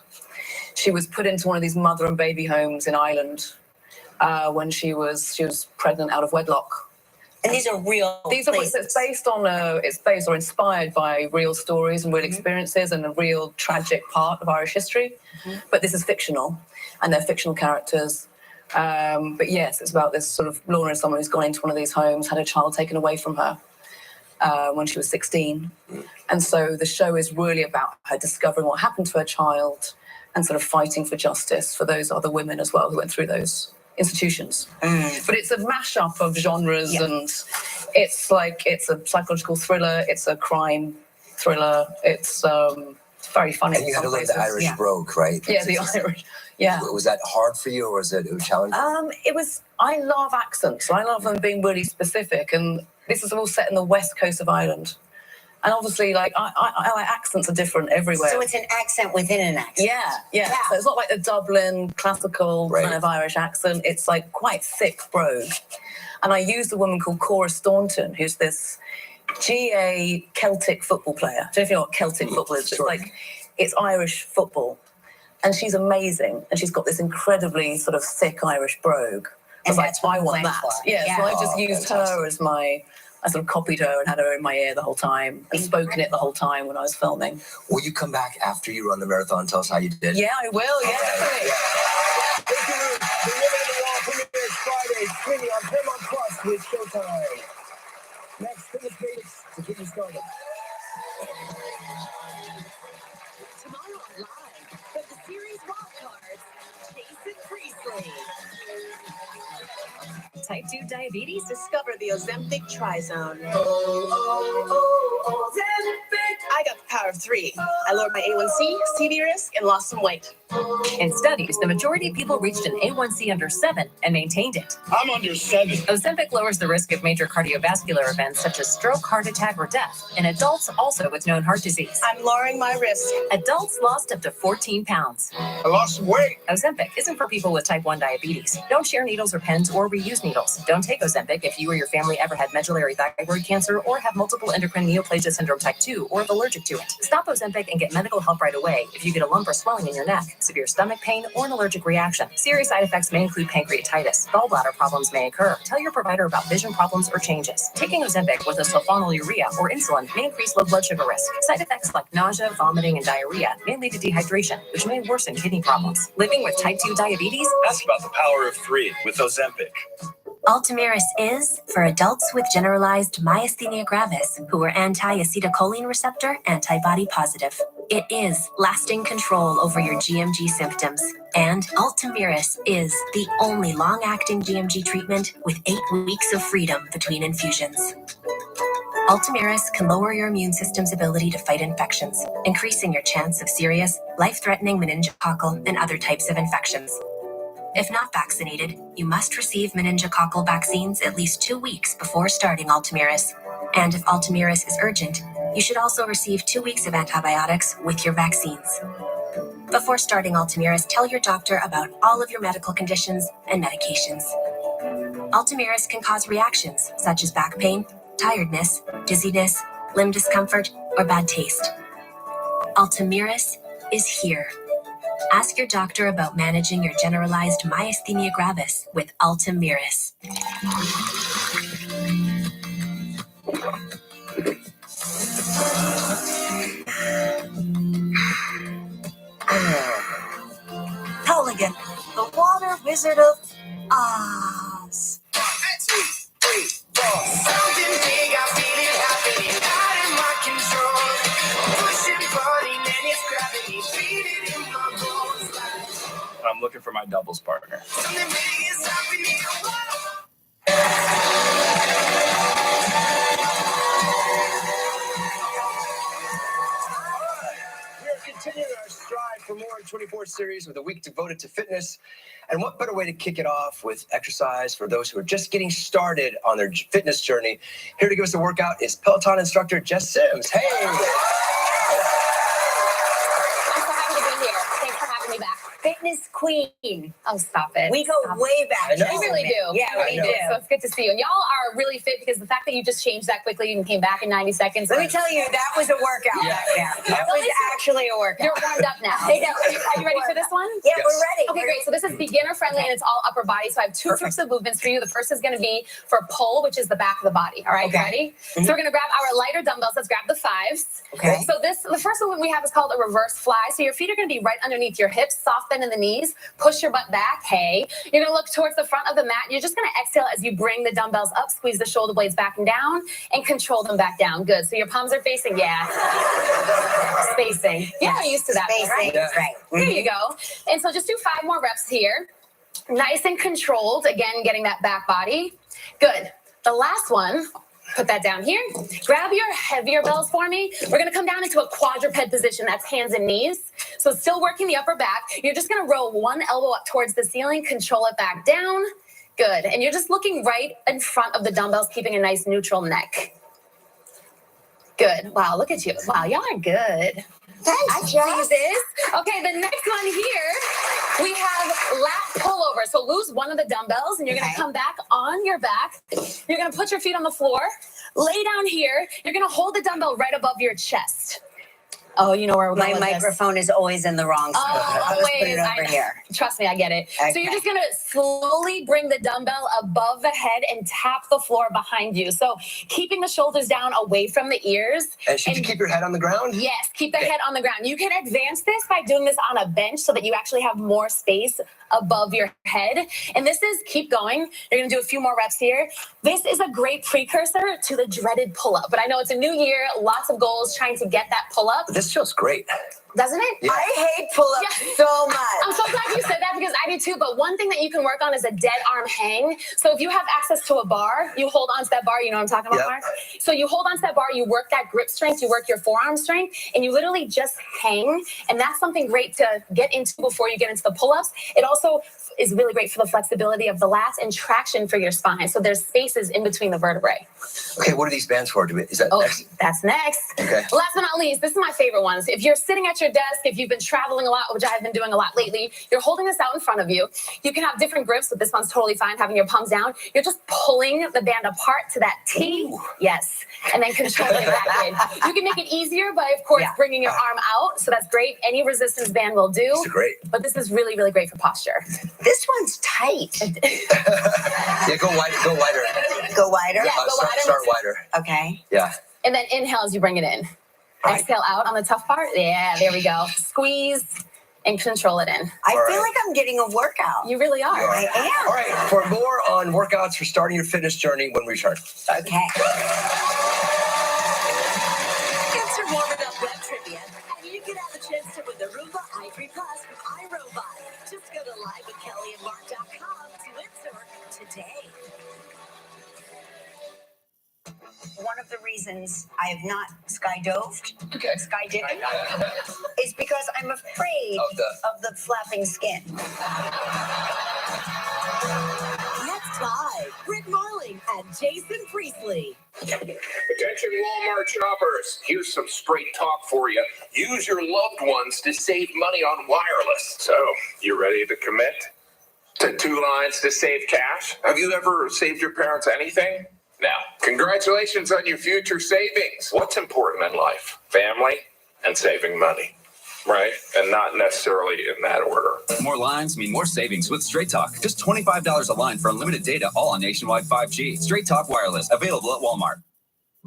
She was put into one of these mother and baby homes in Ireland when she was pregnant out of wedlock. And these are real places. It's based or inspired by real stories and real experiences and a real tragic part of Irish history. But this is fictional, and they're fictional characters. But yes, it's about this sort of Lorna is someone who's gone into one of these homes, had a child taken away from her when she was 16. And so the show is really about her discovering what happened to her child and sort of fighting for justice for those other women as well who went through those institutions. But it's a mashup of genres, and it's a psychological thriller, it's a crime thriller, it's very funny. And you had to learn the Irish brogue, right? Yeah, the Irish. Yeah. Was that hard for you, or was it challenging? I love accents. I love them being really specific, and this is all set in the west coast of Ireland. And obviously, like, I accents are different everywhere. So it's an accent within an accent. Yeah. So it's not like the Dublin classical kind of Irish accent. It's like quite thick brogue. And I used a woman called Cora Staunton, who's this GA Celtic football player. I don't know if you know what Celtic football is. Sure. It's Irish football. And she's amazing. And she's got this incredibly sort of thick Irish brogue. And that's what I want that. Yeah, so I just used her as I sort of copied her and had her in my ear the whole time and spoken it the whole time when I was filming. Will you come back after you run the marathon and tell us how you did? Yeah, I will. Yeah, definitely. Thank you, Ruth. The Woman in the Wall premieres Friday, streaming on Paramount Plus with Showtime. Next, finish dates to get you started. Tomorrow on Live, from the series Wildcards, Jason Priestley. Type 2 diabetes? Discover the Ozempic Trizone. Ozempic! I got the power of 3. I lowered my A1C, CV risk, and lost some weight. In studies, the majority of people reached an A1C under 7 and maintained it. I'm under 7. Ozempic lowers the risk of major cardiovascular events such as stroke, heart attack, or death in adults also with known heart disease. I'm lowering my risk. Adults lost up to 14 pounds. I lost some weight. Ozempic isn't for people with type 1 diabetes. Don't share needles or pens or reuse needles. Don't take Ozempic if you or your family ever had medullary thyroid cancer or have multiple endocrine neoplasia syndrome type 2 or are allergic to it. Stop Ozempic and get medical help right away if you get a lump or swelling in your neck, severe stomach pain, or an allergic reaction. Serious side effects may include pancreatitis. Gallbladder problems may occur. Tell your provider about vision problems or changes. Taking Ozempic with a sulfonylurea or insulin may increase low blood sugar risk. Side effects like nausea, vomiting, and diarrhea may lead to dehydration, which may worsen kidney problems. Living with type 2 diabetes? Ask about the power of 3 with Ozempic. Ultomiris is for adults with generalized myasthenia gravis who are anti-acetylcholine receptor antibody positive. It is lasting control over your GMG symptoms. And Ultomiris is the only long-acting GMG treatment with 8 weeks of freedom between infusions. Ultomiris can lower your immune system's ability to fight infections, increasing your chance of serious, life-threatening meningococcal and other types of infections. If not vaccinated, you must receive meningococcal vaccines at least 2 weeks before starting Ultomiris. And if Ultomiris is urgent, you should also receive 2 weeks of antibiotics with your vaccines. Before starting Ultomiris, tell your doctor about all of your medical conditions and medications. Ultomiris can cause reactions such as back pain, tiredness, dizziness, limb discomfort, or bad taste. Ultomiris is here. Ask your doctor about managing your generalized myasthenia gravis with Ultomiris. Pelican, the water wizard of Oz. 1, 2, 3, 4. Something big, I feel it happening, out of my control. Pushing, pulling, and it's gravity, feel it in my bones. I'm looking for my doubles partner. Something big is happening. We are continuing our Strive for More in 24 series with a week devoted to fitness. And what better way to kick it off with exercise for those who are just getting started on their fitness journey? Here to give us a workout is Peloton instructor Jess Simms. Hey! I'm so happy to be here. Thanks for having me back. Fitness queen. Oh, stop it. We go way back. I know. We really do. Yeah, we do. So it's good to see you. And y'all are really fit because the fact that you just changed that quickly and came back in 90 seconds. Let me tell you, that was a workout back there. That was actually a workout. You're warmed up now. I know. Are you ready for this one? Yeah, Yes. we're ready. Okay, great. So this is beginner friendly and it's all upper body. So I have two groups of movements for you. The first is going to be for pull, which is the back of the body. All right, Okay. ready? So we're going to grab our lighter dumbbells. Let's grab the 5s. Okay. So the first one we have is called a reverse fly. So your feet are going to be right underneath your hips, soft bend in the knees. Push your butt back. Hey, you're going to look towards the front of the mat. You're just going to exhale as you bring the dumbbells up, squeeze the shoulder blades back and down, and control them back down. Good. So your palms are facing, spacing. Yeah, you're used to that, Spacing, right? Yeah. right. There you go. And so just do 5 more reps here. Nice and controlled. Again, getting that back body. Good. The last one, put that down here. Grab your heavier bells for me. We're going to come down into a quadruped position. That's hands and knees. So still working the upper back. You're just going to roll one elbow up towards the ceiling, control it back down. Good. And you're just looking right in front of the dumbbells, keeping a nice neutral neck. Good. Wow, look at you. Wow, y'all are good. Thanks, See Jess. this? Okay, the next one here, we have lat pullover. So lose one of the dumbbells and you're going to come back on your back. You're going to put your feet on the floor, lay down here. You're going to hold the dumbbell right above your chest. Oh, you know where we're going My with this. microphone is always in the wrong spot. Let's put Always. it over here. Trust me, I get it. So Okay. you're just going to slowly bring the dumbbell above the head and tap the floor behind you. So keeping the shoulders down away from the ears. And should you keep your head on the ground? Yes, keep the head on the ground. You can advance this by doing this on a bench so that you actually have more space above your head. And this is, keep going. You're going to do a few more reps here. This is a great precursor to the dreaded pull-up. But I know it's a new year, lots of goals trying to get that pull-up. This feels great. Doesn't it? Yeah. I hate pull-ups so much. I'm so glad you said that because I do too. But one thing that you can work on is a dead arm hang. So if you have access to a bar, you hold on to that bar. You know what I'm talking about, Yep. Mark? So you hold on to that bar, you work that grip strength, you work your forearm strength, and you literally just hang. And that's something great to get into before you get into the pull-ups. It also is really great for the flexibility of the lats and traction for your spine. So there's spaces in between the vertebrae. Okay, what are these bands for? Is that next? That's next. Okay. Last but not least, this is my favorite ones. If you're sitting at your desk, if you've been traveling a lot, which I have been doing a lot lately, you're holding this out in front of you. You can have different grips, but this one's totally fine, having your palms down. You're just pulling the band apart to that T. Ooh. Yes. And then controlling it back in. You can make it easier by, of course, bringing your arm out. So that's great. Any resistance band will do. This is great. But this is really, really great for posture. This one's tight. Yeah, go wider. Go wider. Go wider? Yeah, go wider. Start wider. Okay. Yeah. And then inhale as you bring it in. Right. Exhale out on the tough part. Yeah, there we go. Squeeze and control it in. I All feel right. like I'm getting a workout. You really are. I am. All right, for more on workouts for starting your fitness journey when we return. Okay. Answer warming up web trivia, and you can have a chance to win the Roomba i3 Plus from iRobot. Just go to livewithkellyandmark.com to enter today. One of the reasons I have not skydoved, Okay. skydiving, is because I'm afraid of the flapping skin. Next live, Rick Marling and Jason Priestley. Attention Walmart shoppers, here's some straight talk for you. Use your loved ones to save money on wireless. So, you ready to commit to 2 lines to save cash? Have you ever saved your parents anything? Now, congratulations on your future savings. What's important in life? Family and saving money. right? And not necessarily in that order. More lines mean more savings with Straight Talk. Just $25 a line for unlimited data, all on nationwide 5G. Straight Talk Wireless, available at Walmart.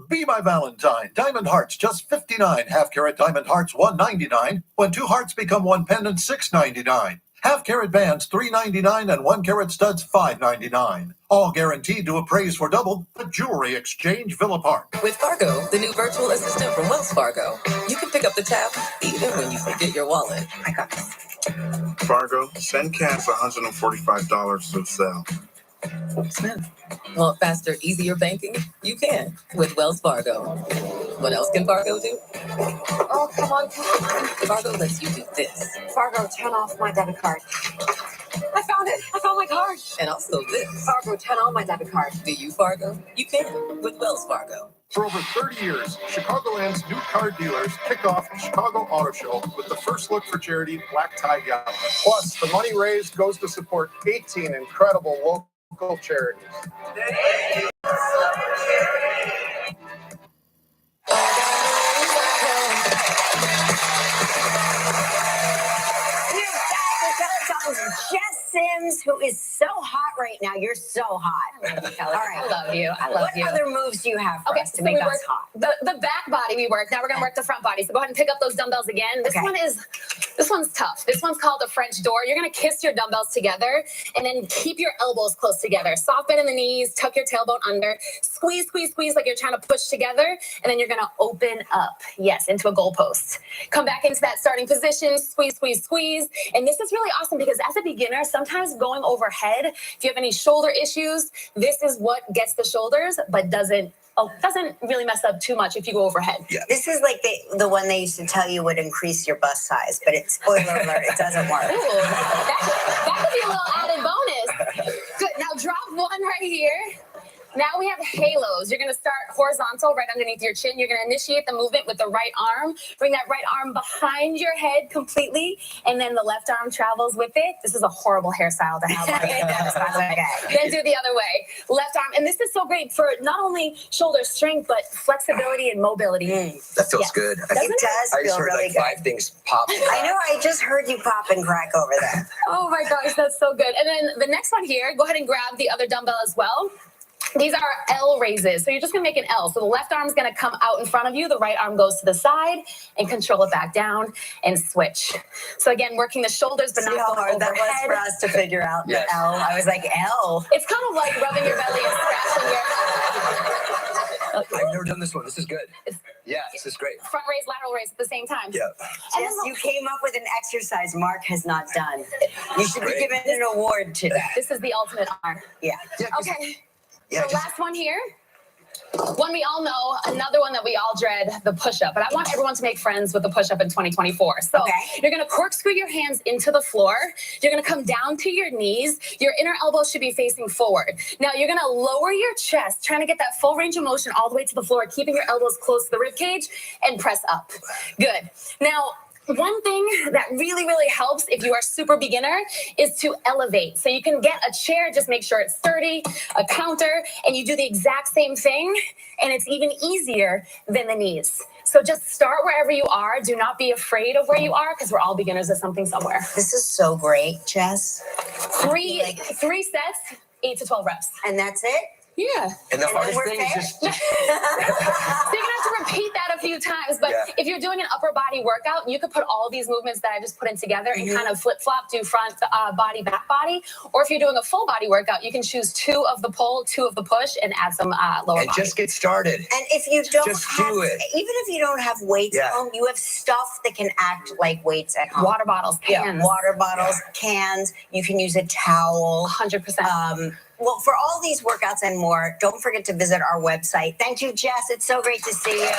Be My Valentine. Diamond hearts, just $59. Half-carat diamond hearts, $199. When 2 hearts become 1 pendant, $699. Half-carat bands, $399, and 1-carat studs, $599. All guaranteed to appraise for double the Jewelry Exchange Villa Park. With Fargo, the new virtual assistant from Wells Fargo, you can pick up the tab even when you forget your wallet. I got this. Fargo, send cash for $145 to sell. Smith. Want faster, easier banking? You can with Wells Fargo. What else can Fargo do? Oh, come on, come on. Fargo lets you do this. Fargo, turn off my debit card. I found it. I found my card. And also this. Fargo, turn on my debit card. Do you, Fargo? You can with Wells Fargo. For over 30 years, Chicagoland's new car dealers kick off the Chicago Auto Show with the first look for charity Black Tie Gala. Plus, the money raised goes to support 18 incredible local charities. Jess Simms, who is so hot right now. You're so hot. I love you, Kelly. All right. I love you. I love you. What other moves do you have for us to make we us work hot? the back body we work. Now we're gonna work the front body. So go ahead and pick up those dumbbells again. This one's tough. This one's called the French door. You're gonna kiss your dumbbells together and then keep your elbows close together. Soft bend in the knees, tuck your tailbone under, squeeze, squeeze, squeeze like you're trying to push together, and then you're gonna open up, yes, into a goalpost. Come back into that starting position, squeeze, squeeze, squeeze. And this is really awesome because as a beginner, sometimes going overhead, if you have any shoulder issues, this is what gets the shoulders, but doesn't really mess up too much if you go overhead. Yeah. This is like the one they used to tell you would increase your bust size, but it's spoiler alert, it doesn't work. Ooh, that could be a little added bonus. Good. Now drop one right here. Now we have halos. You're going to start horizontal right underneath your chin. You're going to initiate the movement with the right arm. Bring that right arm behind your head completely, and then the left arm travels with it. This is a horrible hairstyle to have on your head, by the way. Then do the other way. Left arm. And this is so great for not only shoulder strength, but flexibility and mobility. That feels good. It does I just feel heard really like good. 5 things pop. I know, I just heard you pop and crack over there. Oh my gosh, that's so good. And then the next one here, go ahead and grab the other dumbbell as well. These are L raises. So you're just going to make an L. So the left arm is going to come out in front of you. The right arm goes to the side and control it back down and switch. So again, working the shoulders, but See not how going hard overhead. that was for us to figure out the Yes. L. I was like, L. It's kind of like rubbing your belly and scratching your... I've never done this one. This is good. Yeah, this is great. Front raise, lateral raise at the same time. Yeah. Jess, you came up with an exercise Mark has not done. You should be given an award to that. This is the ultimate R. Yeah. Okay. Yeah, the last one here. One we all know, another one that we all dread, the push-up. But I want everyone to make friends with the push-up in 2024. So you're going to corkscrew your hands into the floor. You're going to come down to your knees. Your inner elbows should be facing forward. Now you're going to lower your chest, trying to get that full range of motion all the way to the floor, keeping your elbows close to the rib cage, and press up. Good. Now, one thing that really, really helps if you are super beginner is to elevate. So you can get a chair, just make sure it's sturdy, a counter, and you do the exact same thing, and it's even easier than the knees. So just start wherever you are. Do not be afraid of where you are, because we're all beginners at something somewhere. This is so great, Jess. Three sets, 8 to 12 reps. And that's it? Yeah. And the hardest thing is just So you're gonna have to repeat that a few times. But if you're doing an upper body workout, you could put all these movements that I just put in together and kind of flip flop, do front body, back body. Or if you're doing a full body workout, you can choose 2 of the pull, 2 of the push, and add some lower and body. just get started. And if you don't Just have, do it. even if you don't have weights at home, you have stuff that can act like weights at home. Water bottles, cans. Water bottles, cans. You can use a towel. 100%. Well, for all these workouts and more, don't forget to visit our website. Thank you, Jess. It's so great to see you.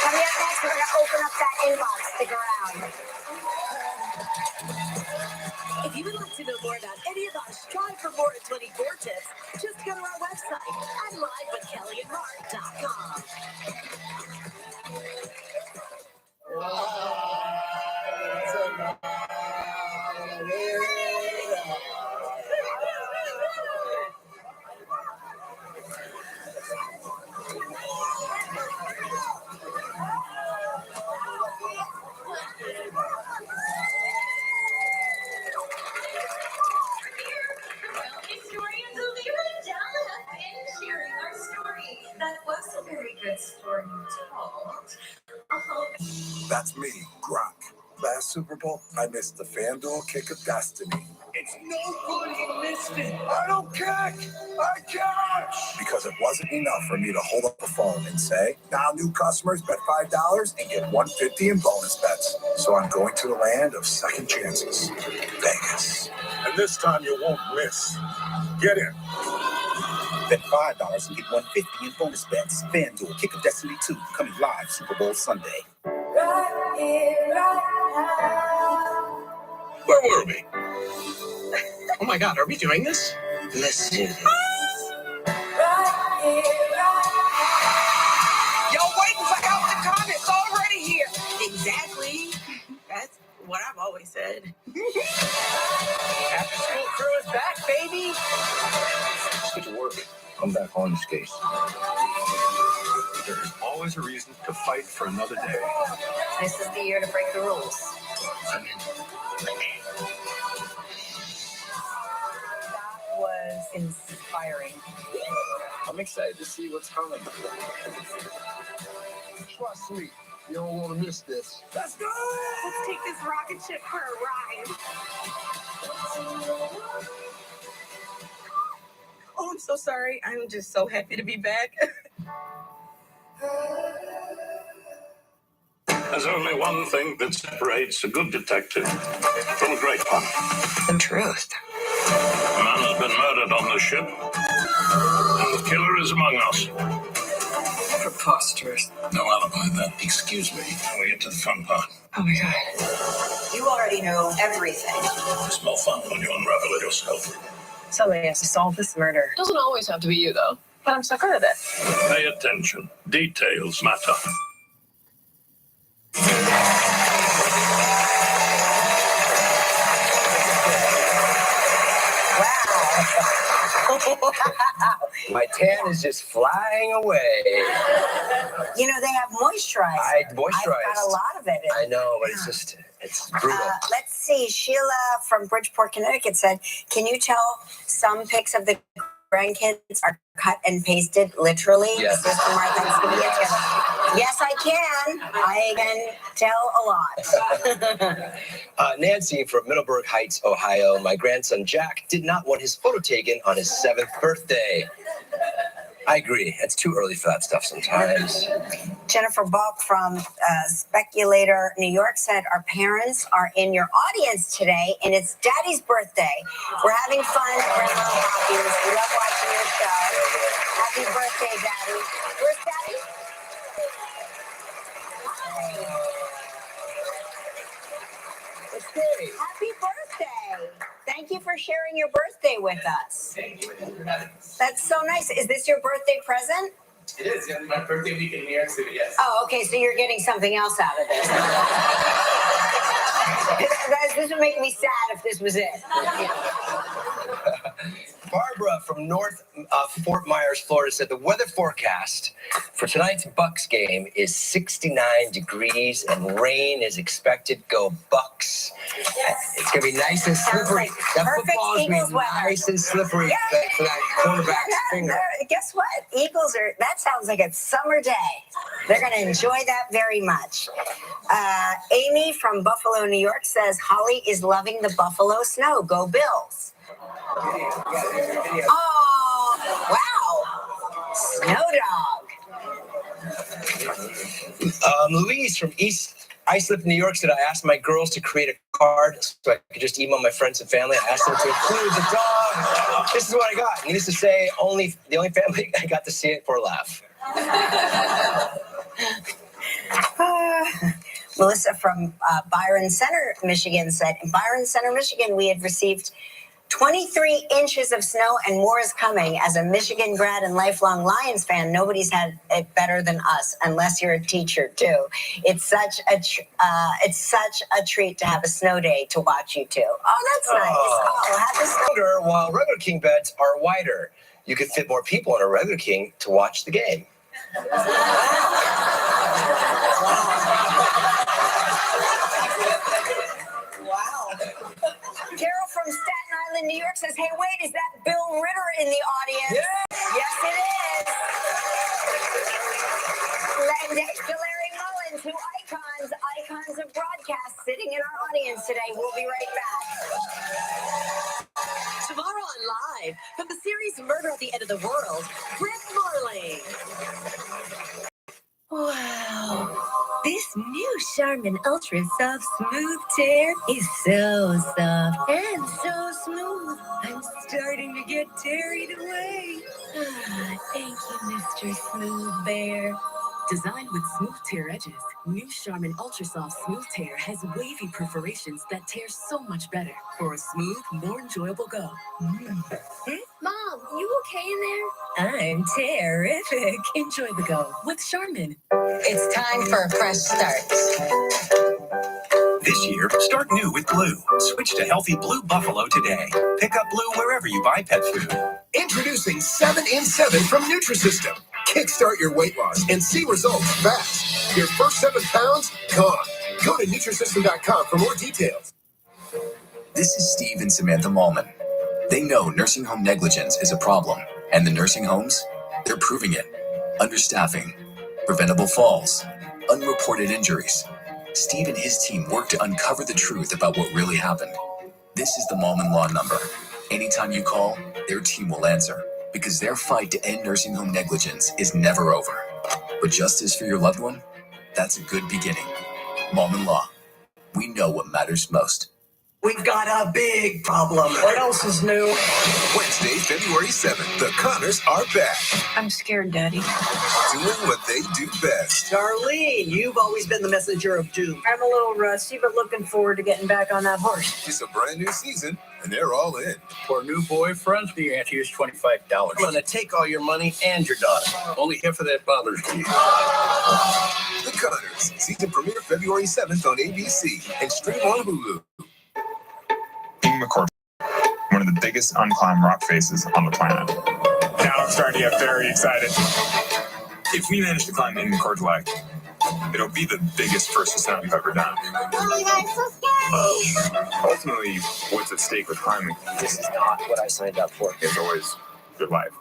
Coming up next, we're going to open up that inbox. Stick around. If you would like to know more about any of our Strive for More in 24 tips, just go to our website at livewithkellyandmark.com. That's me, Gronk. Last Super Bowl, I missed the FanDuel kick of destiny. It's no good you missed it. I don't catch. I catch. Because it wasn't enough for me to hold up the phone and say, now new customers bet $5 and get $150 in bonus bets. So I'm going to the land of second chances, Vegas. And this time you won't miss. Get in. Bet $5 and get $150 in bonus bets. FanDuel Kick of Destiny 2 coming live Super Bowl Sunday. Right here, right now. Where were we? Oh my God, are we doing this? Let's do this. Right here, right Yo, waiting for help to come. It's already here. Exactly. That's what I've always said. After school crew is back, baby. Let's get to work. I'm back on this case. There is always a reason to fight for another day. This is the year to break the rules. I'm in. That was inspiring. I'm excited to see what's coming. Trust me, you don't want to miss this. Let's go! Let's take this rocket ship for a ride. Oh, I'm so sorry. I'm just so happy to be back. There's only one thing that separates a good detective from a great one. The truth. A man has been murdered on the ship, and the killer is among us. Preposterous. No alibi then. Excuse me. Now we get to the fun part. Oh my God. You already know everything. It's more fun when you unravel it yourself. Somebody has to solve this murder. Doesn't always have to be you, though. But I'm so good at it. Pay attention. Details matter. My tan is just flying away. You know, they have moisturizer. I moisturize. I've got a lot of it. I know, but it's brutal. Let's see. Sheila from Bridgeport, Connecticut said, can you tell some pics of the grandkids are cut and pasted literally? Yes. This is from our Thanksgiving get-together. Yes, I can. I can tell a lot. Nancy from Middleburg Heights, Ohio. My grandson Jack did not want his photo taken on his 7th birthday. I agree. It's too early for that stuff sometimes. Jennifer Balk from Speculator, New York said, our parents are in your audience today, and it's Daddy's birthday. We're having fun. We're a little happy. We love watching your show. Happy birthday, Daddy. Where's Daddy? Happy birthday. Thank you for sharing your birthday with us. That's so nice. Is this your birthday present? It is. Yeah, my birthday week in New York City, yes. Oh, okay. So you're getting something else out of this. This would make me sad if this was it. Barbara from North Fort Myers, Florida said the weather forecast for tonight's Bucks game is 69 degrees and rain is expected. Go Bucks. It's going to be nice and slippery. That football is going to be nice and slippery for that quarterback's finger. Guess what? Eagles are, that sounds like a summer day. They're going to enjoy that very much. Amy from Buffalo, New York says, Holly is loving the Buffalo snow. Go Bills. Oh, wow. Snow dog. Louise from East Islip, New York said, I asked my girls to create a card so I could just email my friends and family. I asked them to include the dog. This is what I got. Needless to say, the only family I got to see it for a laugh. Melissa from Byron Center, Michigan said, in Byron Center, Michigan, we had received 23 inches of snow and more is coming. As a Michigan grad and lifelong Lions fan, nobody's had it better than us, unless you're a teacher too. It's such a treat to have a snow day to watch you two. Oh, that's nice. Oh, happy snow. While regular king beds are wider, you could fit more people in a regular king to watch the game. Carol from Staten Island, New York says, hey, wait, is that Bill Ritter in the audience? Yes, it is. Next to Larry Mullins, two icons live from the series Murder at the End of the World, Britt Marley. Wow. This new Charmin Ultra Soft Smooth Tear is so soft and so smooth. I'm starting to get carried away. Thank you, Mr. Smooth Bear. Designed with smooth tear edges, new Charmin Ultra Soft Smooth Tear has wavy perforations that tear so much better for a smooth, more enjoyable go. Mom, you okay in there? I'm terrific. Enjoy the go with Charmin. It's time for a fresh start. This year, start new with Blue. Switch to healthy Blue Buffalo today. Pick up Blue wherever you buy pet food. Introducing 7 in 7 from Nutrisystem. Kickstart your weight loss and see results fast. Your first 7 pounds, gone. Go to Nutrisystem.com for more details. This is Steve and Samantha Mallman. They know nursing home negligence is a problem, and the nursing homes, they're proving it. Understaffing, preventable falls, unreported injuries. Steve and his team work to uncover the truth about what really happened. This is the Mallman Law number. Anytime you call, their team will answer, because their fight to end nursing home negligence is never over. But justice for your loved one? That's a good beginning. Mallman Law. We know what matters most. We've got a big problem. What else is new? Wednesday, February 7th, the Connors are back. I'm scared, Daddy. Doing what they do best. Darlene, you've always been the messenger of doom. I'm a little rusty, but looking forward to getting back on that horse. It's a brand new season, and they're all in. For new boyfriends, the ante is $25. I'm going to take all your money and your daughter. Only if that bothers you. The Connors, season premiere February 7th on ABC and stream on Hulu. McCord, one of the biggest unclimbed rock faces on the planet. Now I'm starting to get very excited. If we manage to climb McCord's leg, it'll be the biggest first ascent we've ever done. Oh my God, it's so scary. Ultimately, what's at stake with climbing? This is not what I signed up for. It's always your life.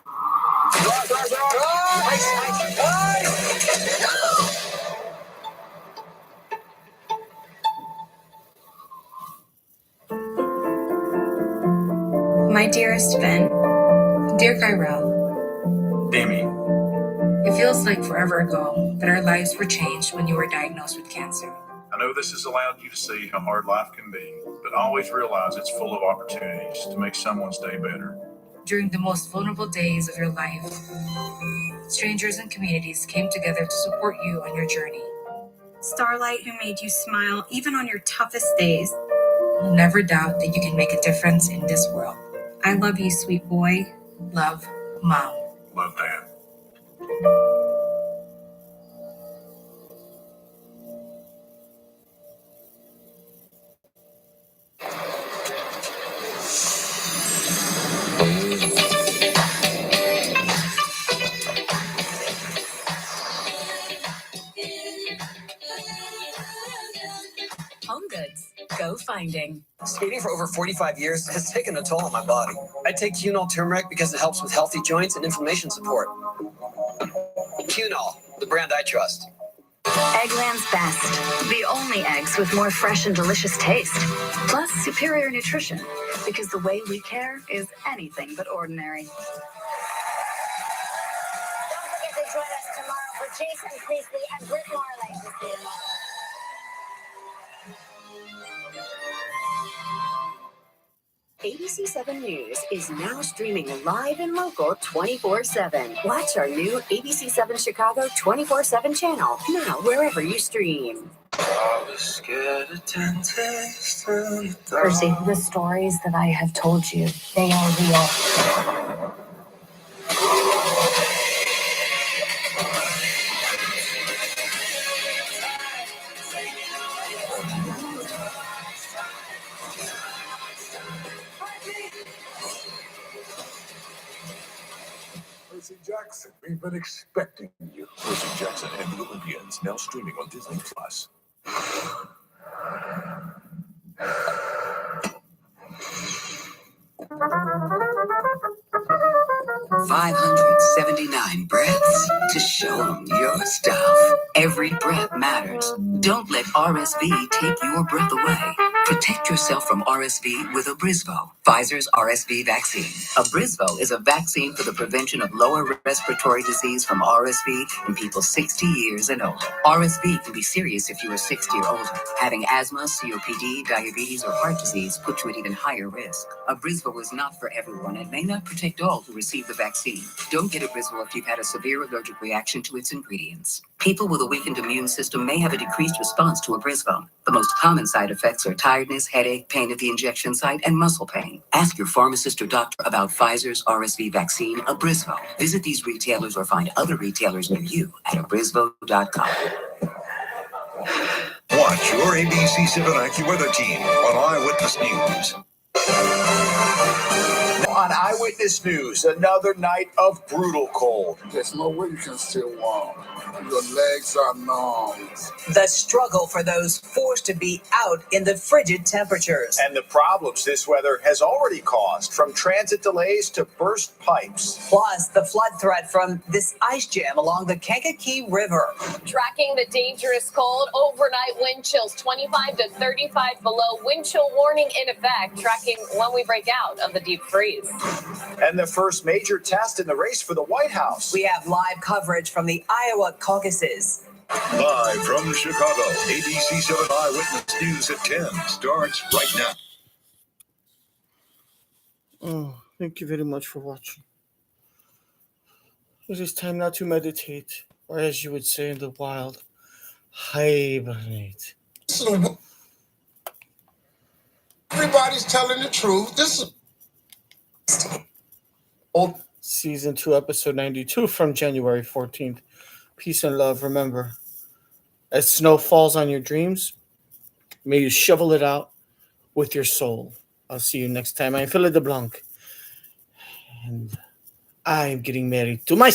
My dearest Ben, dear Kyrell, Amy, it feels like forever ago that our lives were changed when you were diagnosed with cancer. I know this has allowed you to see how hard life can be, but always realize it's full of opportunities to make someone's day better. During the most vulnerable days of your life, strangers and communities came together to support you on your journey. Starlight, who made you smile even on your toughest days. Never doubt that you can make a difference in this world. I love you, sweet boy. Love, Mom. Love, Dad. Home Goods. Go finding. Skating for over 45 years has taken a toll on my body. I take Cunol turmeric because it helps with healthy joints and inflammation support. Cunol, the brand I trust. Eggland's Best. The only eggs with more fresh and delicious taste. Plus superior nutrition. Because the way we care is anything but ordinary. Don't forget to join us tomorrow for Jason Priestley and Britt Marley. ABC 7 News is now streaming live and local 24/7. Watch our new ABC 7 Chicago 24/7 channel now wherever you stream. Percy, the stories that I have told you, they are real. Percy Jackson, we've been expecting you. Percy Jackson and the Olympians, now streaming on Disney+. 579 breaths to show your stuff. Every breath matters. Don't let RSV take your breath away. Protect yourself from RSV with Abrisvo, Pfizer's RSV vaccine. Abrisvo is a vaccine for the prevention of lower respiratory disease from RSV in people 60 years and older. RSV can be serious if you are 60 or older. Having asthma, COPD, diabetes, or heart disease puts you at even higher risk. Abrisvo is not for everyone and may not protect all who receive the vaccine. Don't get Abrisvo if you've had a severe allergic reaction to its ingredients. People with a weakened immune system may have a decreased response to Abrisvo. The most common side effects are tiredness, headache, pain at the injection site, and muscle pain. Ask your pharmacist or doctor about Pfizer's RSV vaccine, Abrisvo. Visit these retailers or find other retailers near you at abrisvo.com. Watch your ABC7 AccuWeather team on Eyewitness News. On Eyewitness News, another night of brutal cold. There's no way you can still walk. Your legs are numb. The struggle for those forced to be out in the frigid temperatures. And the problems this weather has already caused, from transit delays to burst pipes. Plus, the flood threat from this ice jam along the Kankakee River. Tracking the dangerous cold, overnight wind chills 25 to 35 below, wind chill warning in effect, tracking when we break out of the deep freeze. And the first major test in the race for the White House. We have live coverage from the Iowa caucuses. Live from Chicago, ABC7 Eyewitness News at 10 starts right now. Oh, thank you very much for watching. It is time now to meditate, or as you would say in the wild, hibernate. Everybody's telling the truth. This is Season 2, Episode 92 from January 14th. Peace and love. Remember, as snow falls on your dreams, may you shovel it out with your soul. I'll see you next time. I'm Philip DeBlanc, and I'm getting married to myself.